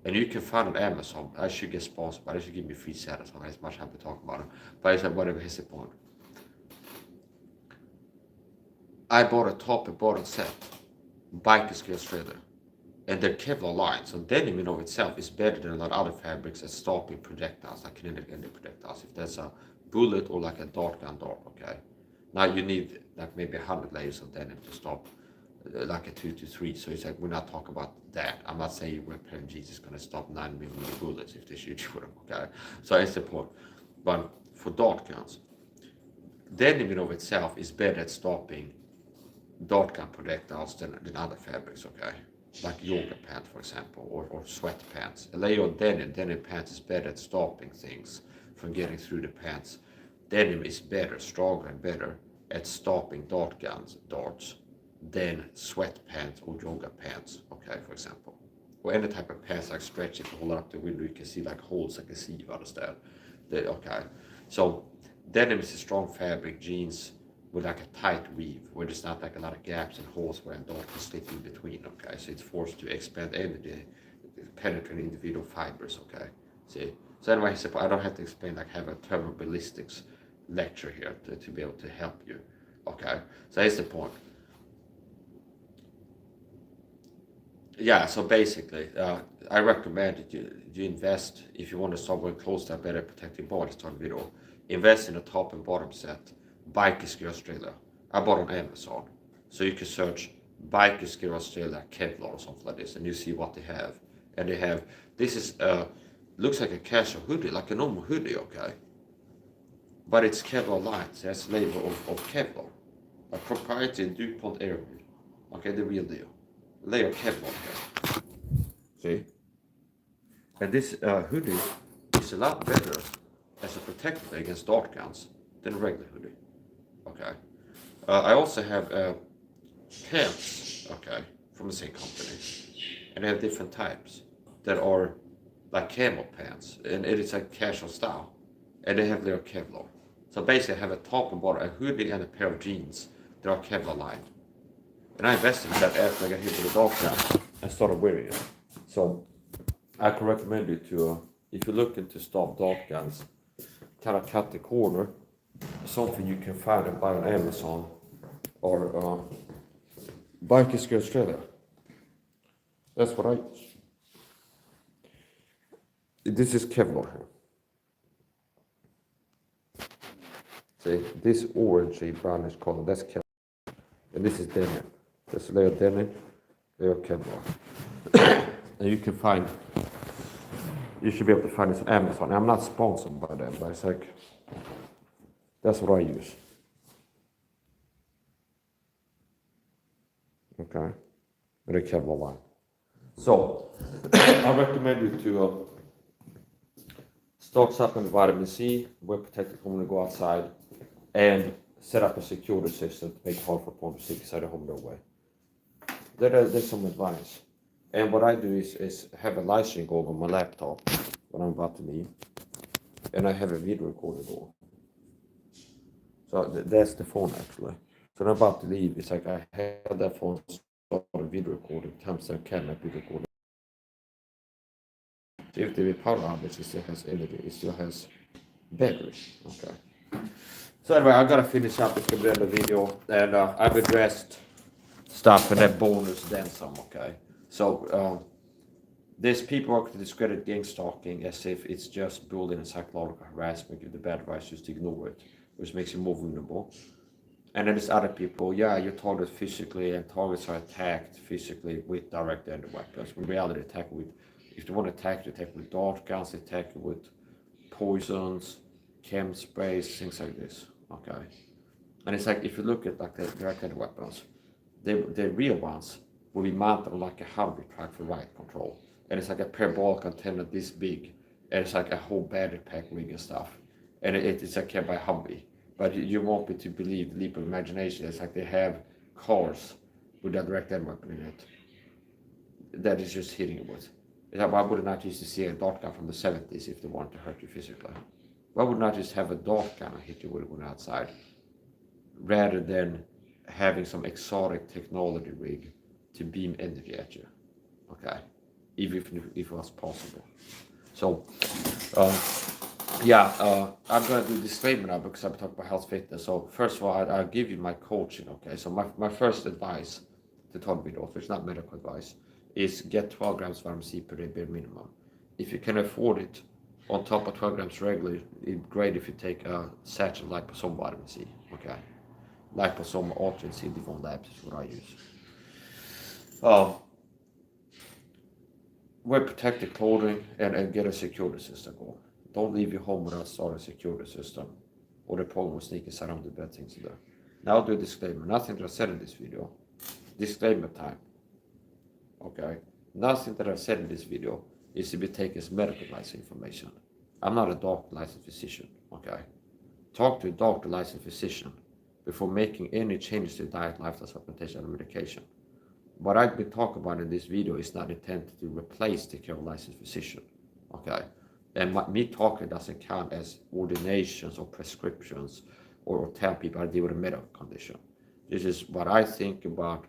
and you can find on Amazon. I should get sponsored, but I should give me free status on as much time to talk about it. But it's like whatever is the point. I bought a top and bottom set, Bike Discredit Australia, and they're Kevlar lined. So denim in of itself is better than a lot of other fabrics at stopping projectiles, like kinetic energy projectiles. If there's a bullet or like a dart gun dart, okay. Now you need like maybe 100 layers of denim to stop like a 2 to 3. So it's like we're not talking about that. I'm not saying your pair of jeans is going to stop 9mm bullets if they shoot you with them. Okay, so that's the point. But for dart guns, denim in of itself is better at stopping dart gun projectiles than other fabrics. Okay, like yoga pants, for example, or sweat pants. A layer of denim pants is better at stopping things from getting through the pants. Denim is better, stronger, and better at stopping darts than sweat pants or yoga pants, okay, for example. Or any type of pants like stretch, if you hold up the window, you can see like holes like a sieve out of that. Okay, so denim is a strong fabric, jeans with like a tight weave, where there's not like a lot of gaps and holes where a dart can slip in between, okay? So it's forced to expand energy, penetrate individual fibers, okay? See? So anyway, I don't have to explain, like have a thermoballistics lecture here to be able to help you, okay? So that's the point. Yeah, so basically, I recommend that you invest, if you want to start wearing clothes that better protect your body, start video, invest in a top and bottom set, Bike Discredit Australia. I bought on Amazon. So you can search Bike Discredit Australia Kevlar or something like this, and you see what they have. And they have, this is, looks like a casual hoodie, like a normal hoodie, okay? But it's Kevlar lined, so that's label of Kevlar. A proprietary DuPont Aramid. Okay, the real deal. Layer of Kevlar here. See? And this hoodie is a lot better as a protector against dart guns than a regular hoodie. Okay. I also have pants, okay, from the same company. And they have different types that are like camo pants. And it is like casual style. And they have their Kevlar. So basically I have a top and bottom, a hoodie and a pair of jeans that are Kevlar lined. And I invested in that after I got hit with a dog gun and started wearing it. So I can recommend you to, if you're looking to stop dog guns, kind of cut the corner, something you can find and buy on Amazon or Bike Discredit Australia. That's what I use. This is Kevlar here. See, this orangey brownish color, that's Kevlar. And this is denim. There's a layer of denim, layer of Kevlar. And you can find, you should be able to find this on Amazon. I'm not sponsored by them, but it's like, that's what I use. Okay, with a Kevlar line. So, I recommend you to start supplementing vitamin C, wear protective when you go outside, and set up a security system to make it hard for porn to see inside the home doorway. There's some advice. And what I do is have a live stream going on my laptop when I'm about to leave, and I have a video recorder going. So that's the phone actually. So I'm about to leave. It's like I had that phone started video recording, timestamp camera video recording. So if there is power outage, it still has energy, it still has battery. Okay. So anyway, I gotta finish up this the video, and I've addressed stuff and then bonus then some. Okay. So there's people who discredit Gangstalking as if it's just bullying and psychological harassment. Give the bad advice, just ignore it, which makes you more vulnerable. And then there's other people, yeah, you're targeted physically, and targets are attacked physically with direct end weapons. In reality, attack with, if they want to attack, they attack with dart guns, they attack with poisons, chem sprays, things like this. Okay. And it's like, if you look at like the direct end weapons, the real ones will be mounted on like a Humvee truck for riot control. And it's like a parabolic antenna this big, and it's like a whole battery pack rig and stuff. And it's like by Humvee. But you want me to believe the leap of imagination. It's like they have cars with a direct end weapon in it that is just hitting you with. It's like, why would I not use to see a dart gun from the 70s if they wanted to hurt you physically? Why would not just have a dart gun and hit you with it when outside, rather than having some exotic technology rig to beam energy at you? Okay, even if it was possible. So, I'm gonna do disclaimer now because I'm talking about health fitness. So first of all, I'll give you my coaching. Okay, so my first advice to talk videos, which is not medical advice, is get 12 grams vitamin C per day bare minimum. If you can afford it, on top of 12 grams regularly, it's great if you take a satchel liposome vitamin C. Okay, liposome ultra in Disinfo labs is what I use. Wear protective clothing and get a security system going. Don't leave your home without starting a security system, or the problem will sneak inside on the bad things in there. Now I'll do a disclaimer. Nothing that I said in this video. Disclaimer time. Okay? Nothing that I said in this video is to be taken as medical license information. I'm not a doctor licensed physician. Okay? Talk to a doctor licensed physician before making any changes to diet, lifestyle, supplementation, and medication. What I've been talking about in this video is not intended to replace the care of a licensed physician. Okay? And me talking doesn't count as ordinations or prescriptions or tell people I deal with a medical condition. This is what I think about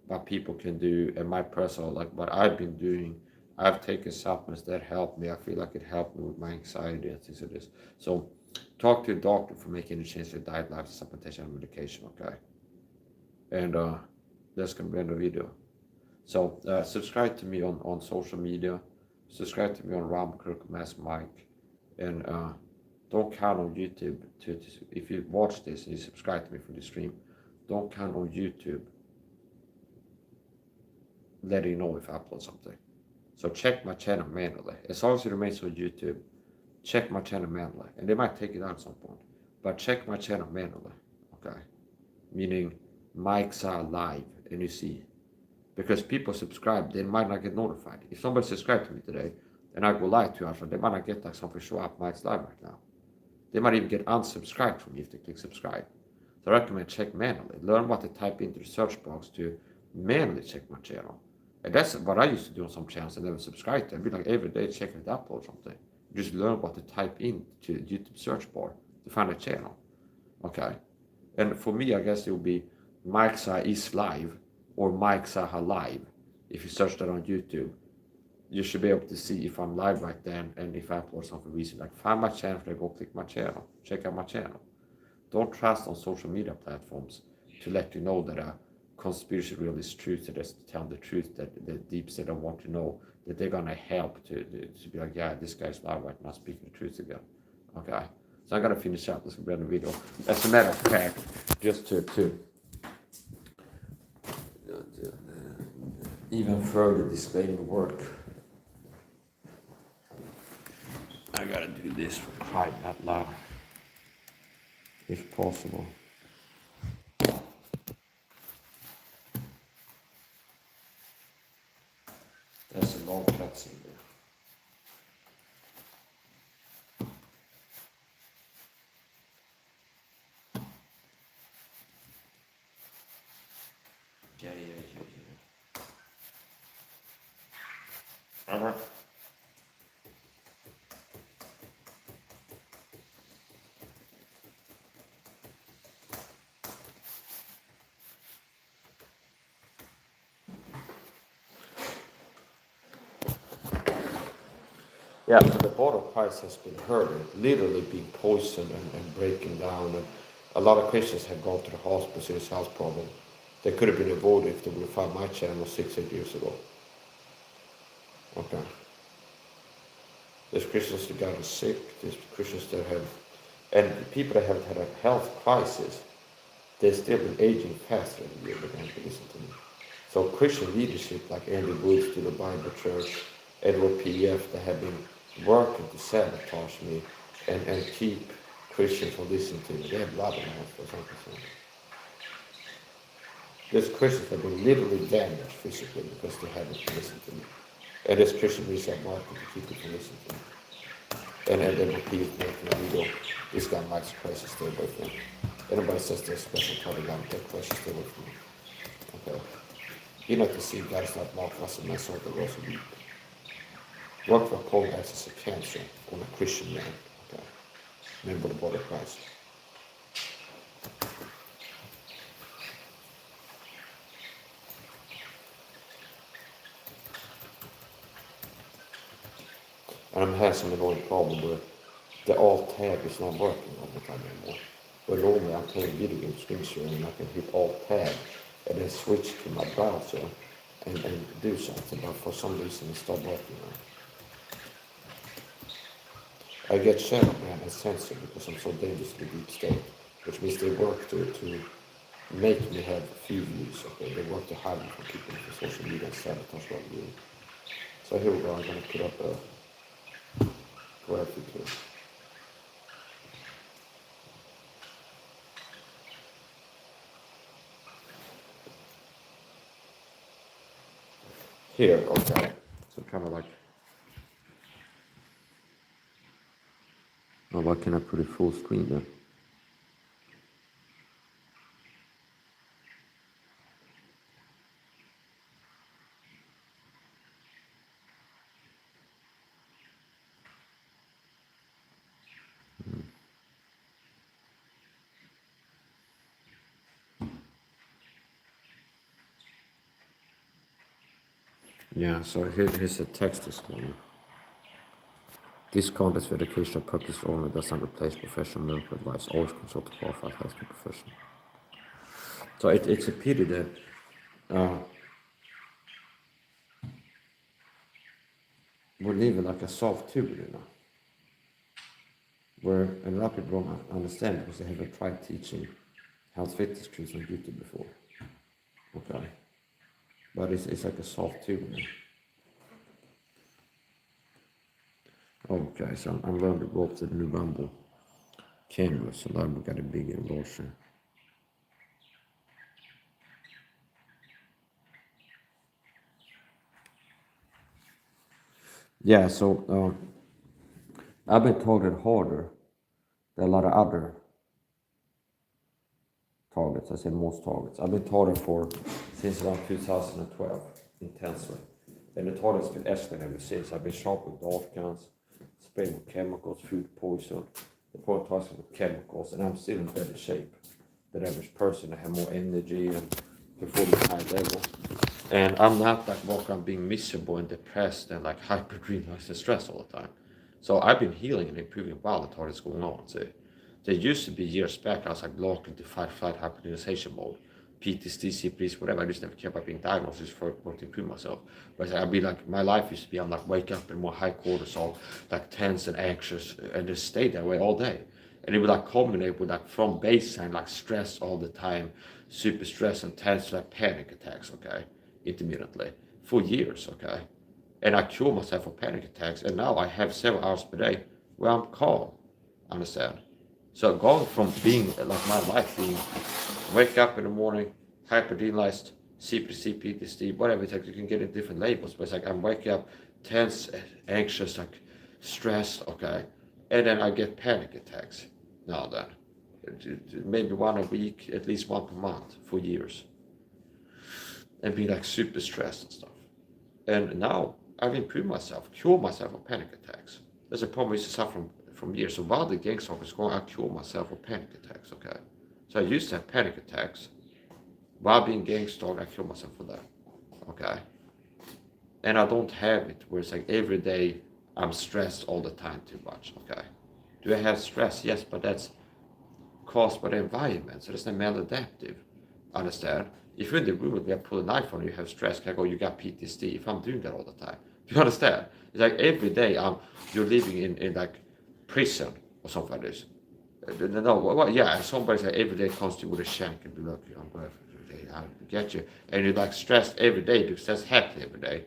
what people can do, and my personal, like what I've been doing. I've taken supplements that help me. I feel like it helped me with my anxiety and things like this. So talk to a doctor for making any change to diet, lifestyle, supplementation, and medication. Okay? And that's gonna be in the video. So subscribe to me on social media. Subscribe to me on Ram Kirk Mass Mike, and don't count on YouTube to if you watch this and you subscribe to me for the stream. Don't count on YouTube letting you know if I upload something. So check my channel manually. As long as it remains on YouTube, check my channel manually, and they might take it down at some point. But check my channel manually, okay? Meaning Mike's are live, and you see. Because people subscribe, they might not get notified. If somebody subscribed to me today and I go live 2 hours, they might not get like something show up Mike's live right now. They might even get unsubscribed from me if they click subscribe. So I recommend check manually. Learn what to type into the search box to manually check my channel. And that's what I used to do on some channels. I never subscribed to. I'd be like every day checking it up or something. Just learn what to type into the YouTube search bar to find a channel. Okay. And for me, I guess it would be Mike's is live, or Mike Saha live. If you search that on YouTube, you should be able to see if I'm live right then and if I upload something recent. Like find my channel, go click my channel, check out my channel. Don't trust on social media platforms to let you know that a conspiracy reel is true, to just tell the truth, that the deep state don't want to know, that they're gonna help to be like, yeah, this guy's live right now speaking the truth again. Okay, so I'm gonna finish up this video. As a matter of fact, just to even further disclaimer work, I gotta do this for crying out loud, if possible. That's a long cutscene there. Yeah. All right. Yeah, the body of Christ has been hurting, literally being poisoned and breaking down. And a lot of Christians have gone to the hospital serious health problem. They could have been avoided if they would have found my channel 6, 8 years ago. Okay. There's Christians that got sick. There's Christians that have, and people that have had a health crisis, they've still been aging faster than you began to listen to me. So Christian leadership like Andy Woods to the Bible Church, Edward P.F., that have been working to sabotage me and keep Christians from listening to me. They have blood in their hands for some reason. There's Christians that have been literally damaged physically because they haven't listened to me. And there's Christian research marketing to keep people from listening to me. And Edward P.F. making a video, this guy Mike's crazy, stay away from me. Anybody says they're special target, I'm take questions, stay away from me. Okay. You know to see guys like Mark Russell, Minnesota, Rose Week. Work for Paul as a cancer on a Christian man. Okay. Member of the body of Christ. And I'm having some annoying problem where the alt tab is not working all the time anymore. But normally I'm playing video game screen sharing and I can hit alt tab and then switch to my browser and do something, but for some reason it stopped working now. I get shadow ban and censored because I'm so dangerously deep state, which means they work to make me have few views. Okay, they work to hide me from people for social media and sabotage what I'm doing. So here we go. I'm gonna put up a graphic here. Here, okay. So kind of like. Oh, why can I put it full screen then? Yeah, so here's a text disclaimer. This content is for educational purpose only, does not replace professional medical advice. Always consult a qualified healthcare professional. So it's a pity that we're living like a soft tube, you know, where a lot of people don't understand because they haven't tried teaching health fitness truths on YouTube before. Okay, but it's like a soft tube, you know. Okay, so I'm learning to go up to the new Rumble camera, so now we got a bigger and larger. Yeah, so I've been targeted harder than a lot of other targets. I say most targets. I've been targeted for since around 2012 intensely. And the target's been escalating ever since. I've been shot with dart guns, sprayed with chemicals, food poison. The point targets with chemicals, and I'm still in better shape than the average person. I have more energy and perform at a high level. And I'm not like walking around being miserable and depressed and like hyper-adrenalized and stressed all the time. So I've been healing and improving while the target's going on. So there used to be years back, I was like locked into fight-flight hyperventilating mode, PTSD, CPS, whatever. I just never cared about being diagnosed just for to improve myself. But I'd be like, my life used to be, I'm like, wake up in more high cortisol, like tense and anxious, and just stay that way all day. And it would like culminate with like from baseline, like stress all the time, super stress and tense, like panic attacks, okay, intermittently for years, okay. And I cure myself of panic attacks, and now I have several hours per day where I'm calm, understand? So going from being like my life being wake up in the morning, hyperdenalized, CPC, PTSD, whatever it is, you can get it different labels, but it's like I'm waking up tense, anxious, like stressed, okay, and then I get panic attacks now then. Maybe one a week, at least one per month for years. And be like super stressed and stuff. And now I've improved myself, cured myself of panic attacks. That's a problem I used to suffer from years. So while the Gangstalking was going, I cured myself of panic attacks, okay? So I used to have panic attacks. While being Gangstalked, I cured myself of that, okay? And I don't have it where it's like every day I'm stressed all the time too much. Okay. Do I have stress? Yes, but that's caused by the environment. So it's not maladaptive. Understand? If you're in the room and I pull a knife on you, you have stress, can I go, you got PTSD if I'm doing that all the time. Do you understand? It's like every day you're living in like prison or something like this. No, well, yeah, somebody's like every day comes to you with a shank and be like, I'm going to get you. And you're like stressed every day because that's happening every day.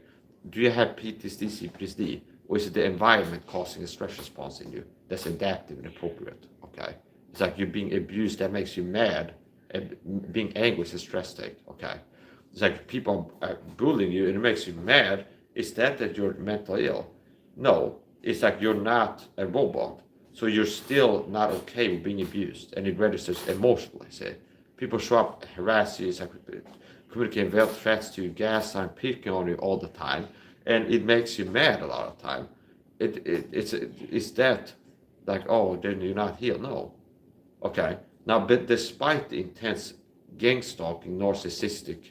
Do you have PTSD, CPTSD? Or is it the environment causing a stress response in you that's adaptive and appropriate? Okay. It's like you're being abused, that makes you mad. And being angry is a stress state. Okay. It's like people are bullying you and it makes you mad. Is that you're mentally ill? No. It's like you're not a robot. So you're still not okay with being abused, and it registers emotionally. Say, people show up, harass you, communicating veiled threats to you, gaslighting, picking on you all the time, and it makes you mad a lot of time. It's that like, oh, then you're not healed. No, okay. Now, but despite the intense gang stalking, narcissistic,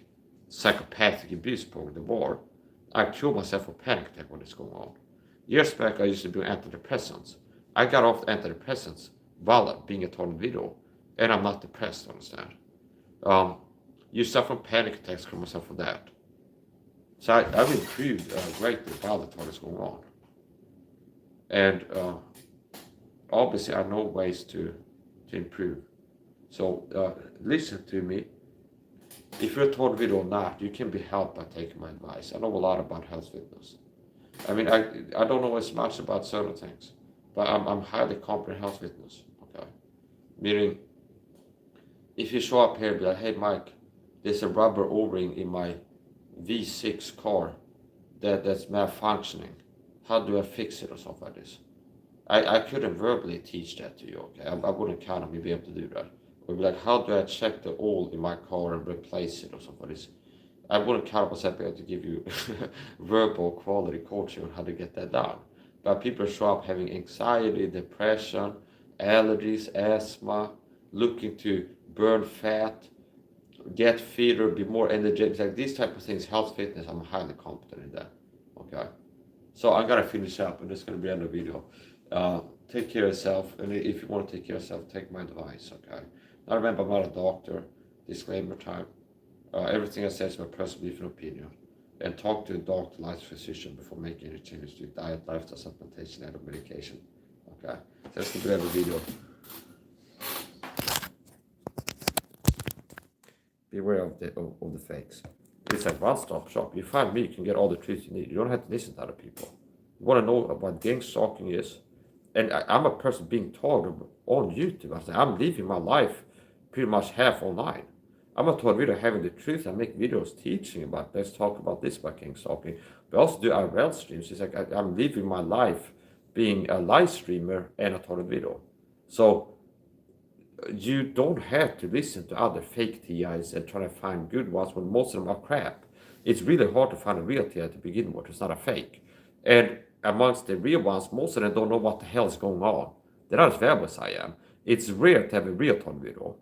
psychopathic abuse program, the war, I killed myself with panic attack when it's going on. Years back, I used to do antidepressants. I got off antidepressants while being a tornado, and I'm not depressed, understand? You suffer from panic attacks, from myself for that. So I've improved greatly while the tornado's going on. And obviously, I know ways to improve. So listen to me. If you're a tornado or not, you can be helped by taking my advice. I know a lot about health fitness. I mean, I don't know as much about certain things, but I'm highly competent health fitness. Okay, meaning if you show up here and be like, hey Mike, there's a rubber O-ring in my V6 car that's malfunctioning. How do I fix it or something like this? I couldn't verbally teach that to you. Okay, I wouldn't count on me being able to do that. Or be like, how do I check the oil in my car and replace it or something like this? I wouldn't count myself able to give you verbal quality coaching on how to get that done. But people show up having anxiety, depression, allergies, asthma, looking to burn fat, get fitter, be more energetic, like these type of things. Health fitness, I'm highly competent in that. Okay, so I'm gonna finish up, and this is gonna be the end of the video. Take care of yourself, and if you want to take care of yourself, take my advice. Okay. Now remember, I'm not a doctor. Disclaimer time. Everything I say is my personal belief and opinion. And talk to a doctor, licensed physician before making any changes to your diet, lifestyle, supplementation, and medication. Okay, so that's the end of the video. Beware of the fakes. It's a one-stop shop. You find me, you can get all the truth you need. You don't have to listen to other people. You want to know about gang stalking is, and I'm a person being taught on YouTube. I'm living my life pretty much half online. I'm not taught video having the truth. I make videos teaching about, let's talk about this about gang stalking. We also do IRL streams. It's like I'm living my life being a live streamer and a taught video. So you don't have to listen to other fake TIs and try to find good ones when most of them are crap. It's really hard to find a real TI to begin with. It's not a fake. And amongst the real ones, most of them don't know what the hell is going on. They're not as valuable as I am. It's rare to have a real taught video.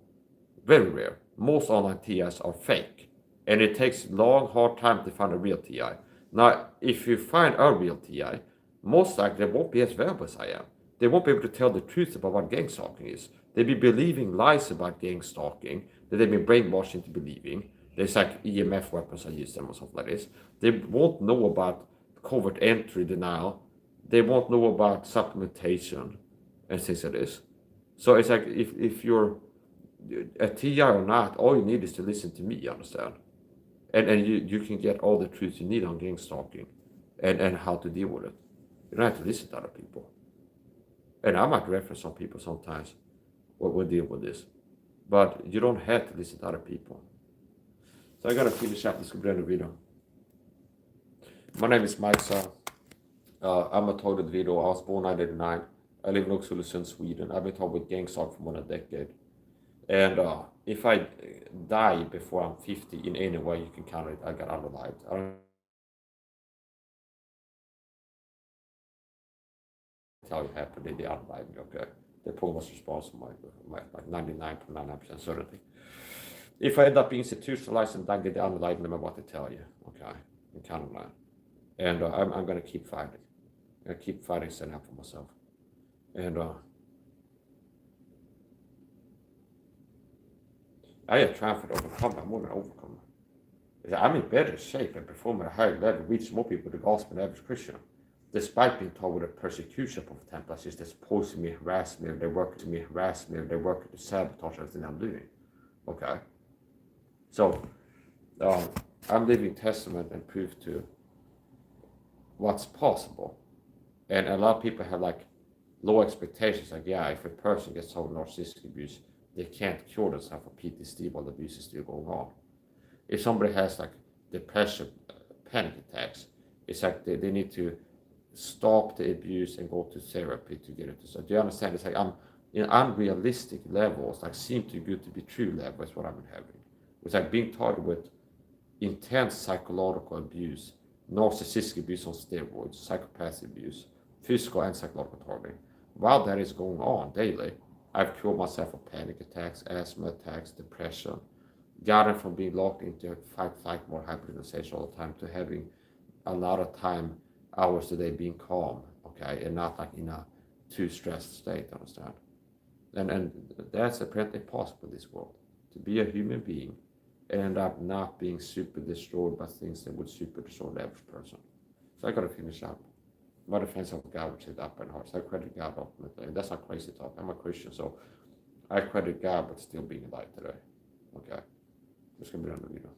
Very rare. Most online TIs are fake. And it takes long, hard time to find a real TI. Now, if you find a real TI, most likely they won't be as valuable as I am. They won't be able to tell the truth about what gang stalking is. They'll be believing lies about gang stalking that they've been brainwashed into believing. There's like EMF weapons, I use them or something like this. They won't know about covert entry denial. They won't know about supplementation and things like this. So it's like if you're a TI or not, all you need is to listen to me, you understand? And you can get all the truth you need on gang stalking and how to deal with it. You don't have to listen to other people. And I might reference some people sometimes when we deal with this. But you don't have to listen to other people. So I gotta finish up this video. My name is Mike Sa. I'm a total video. I was born in 1989. I live in Oxford, Sweden. I've been talking with gang stalk for more than a decade. And if I die before I'm 50 in any way, you can count it, I got unalived. I don't tell you what happened, they unalived me, okay? They probably was responsible for my like 99.99% certainty. If I end up being institutionalized and then get unalived, no matter what to tell you, okay? You can count on that. And I'm going to keep fighting. I keep fighting standing up for myself. And I am trying to overcome. I'm more than overcome. I'm in better shape and perform at a higher level, reach more people with the gospel than average Christian. Despite being told with a persecution of Templars is that's opposing me, harassing me, they're working to sabotage everything I'm doing. Okay. So I'm living testament and proof to what's possible. And a lot of people have like low expectations, like, yeah, if a person gets told narcissistic abuse, they can't cure themselves of PTSD while the abuse is still going on. If somebody has like depression, panic attacks, it's like they need to stop the abuse and go to therapy to get it to. So do you understand? It's like I'm in unrealistic levels, like seem too good to be true level is what I've been having. It's like being targeted with intense psychological abuse, narcissistic abuse on steroids, psychopathic abuse, physical and psychological targeting. While that is going on daily, I've cured myself of panic attacks, asthma attacks, depression, gotten from being locked into fight mode hyperventilating all the time to having a lot of time, hours a day being calm, okay, and not like in a too stressed state, understand? And that's apparently possible in this world. To be a human being and end up not being super destroyed by things that would super destroy the average person. So I gotta finish up. My defense of God would say that by heart. So I credit God ultimately. And that's not crazy talk. I'm a Christian, so I credit God but still being alive today. Okay. Just gonna be on the video.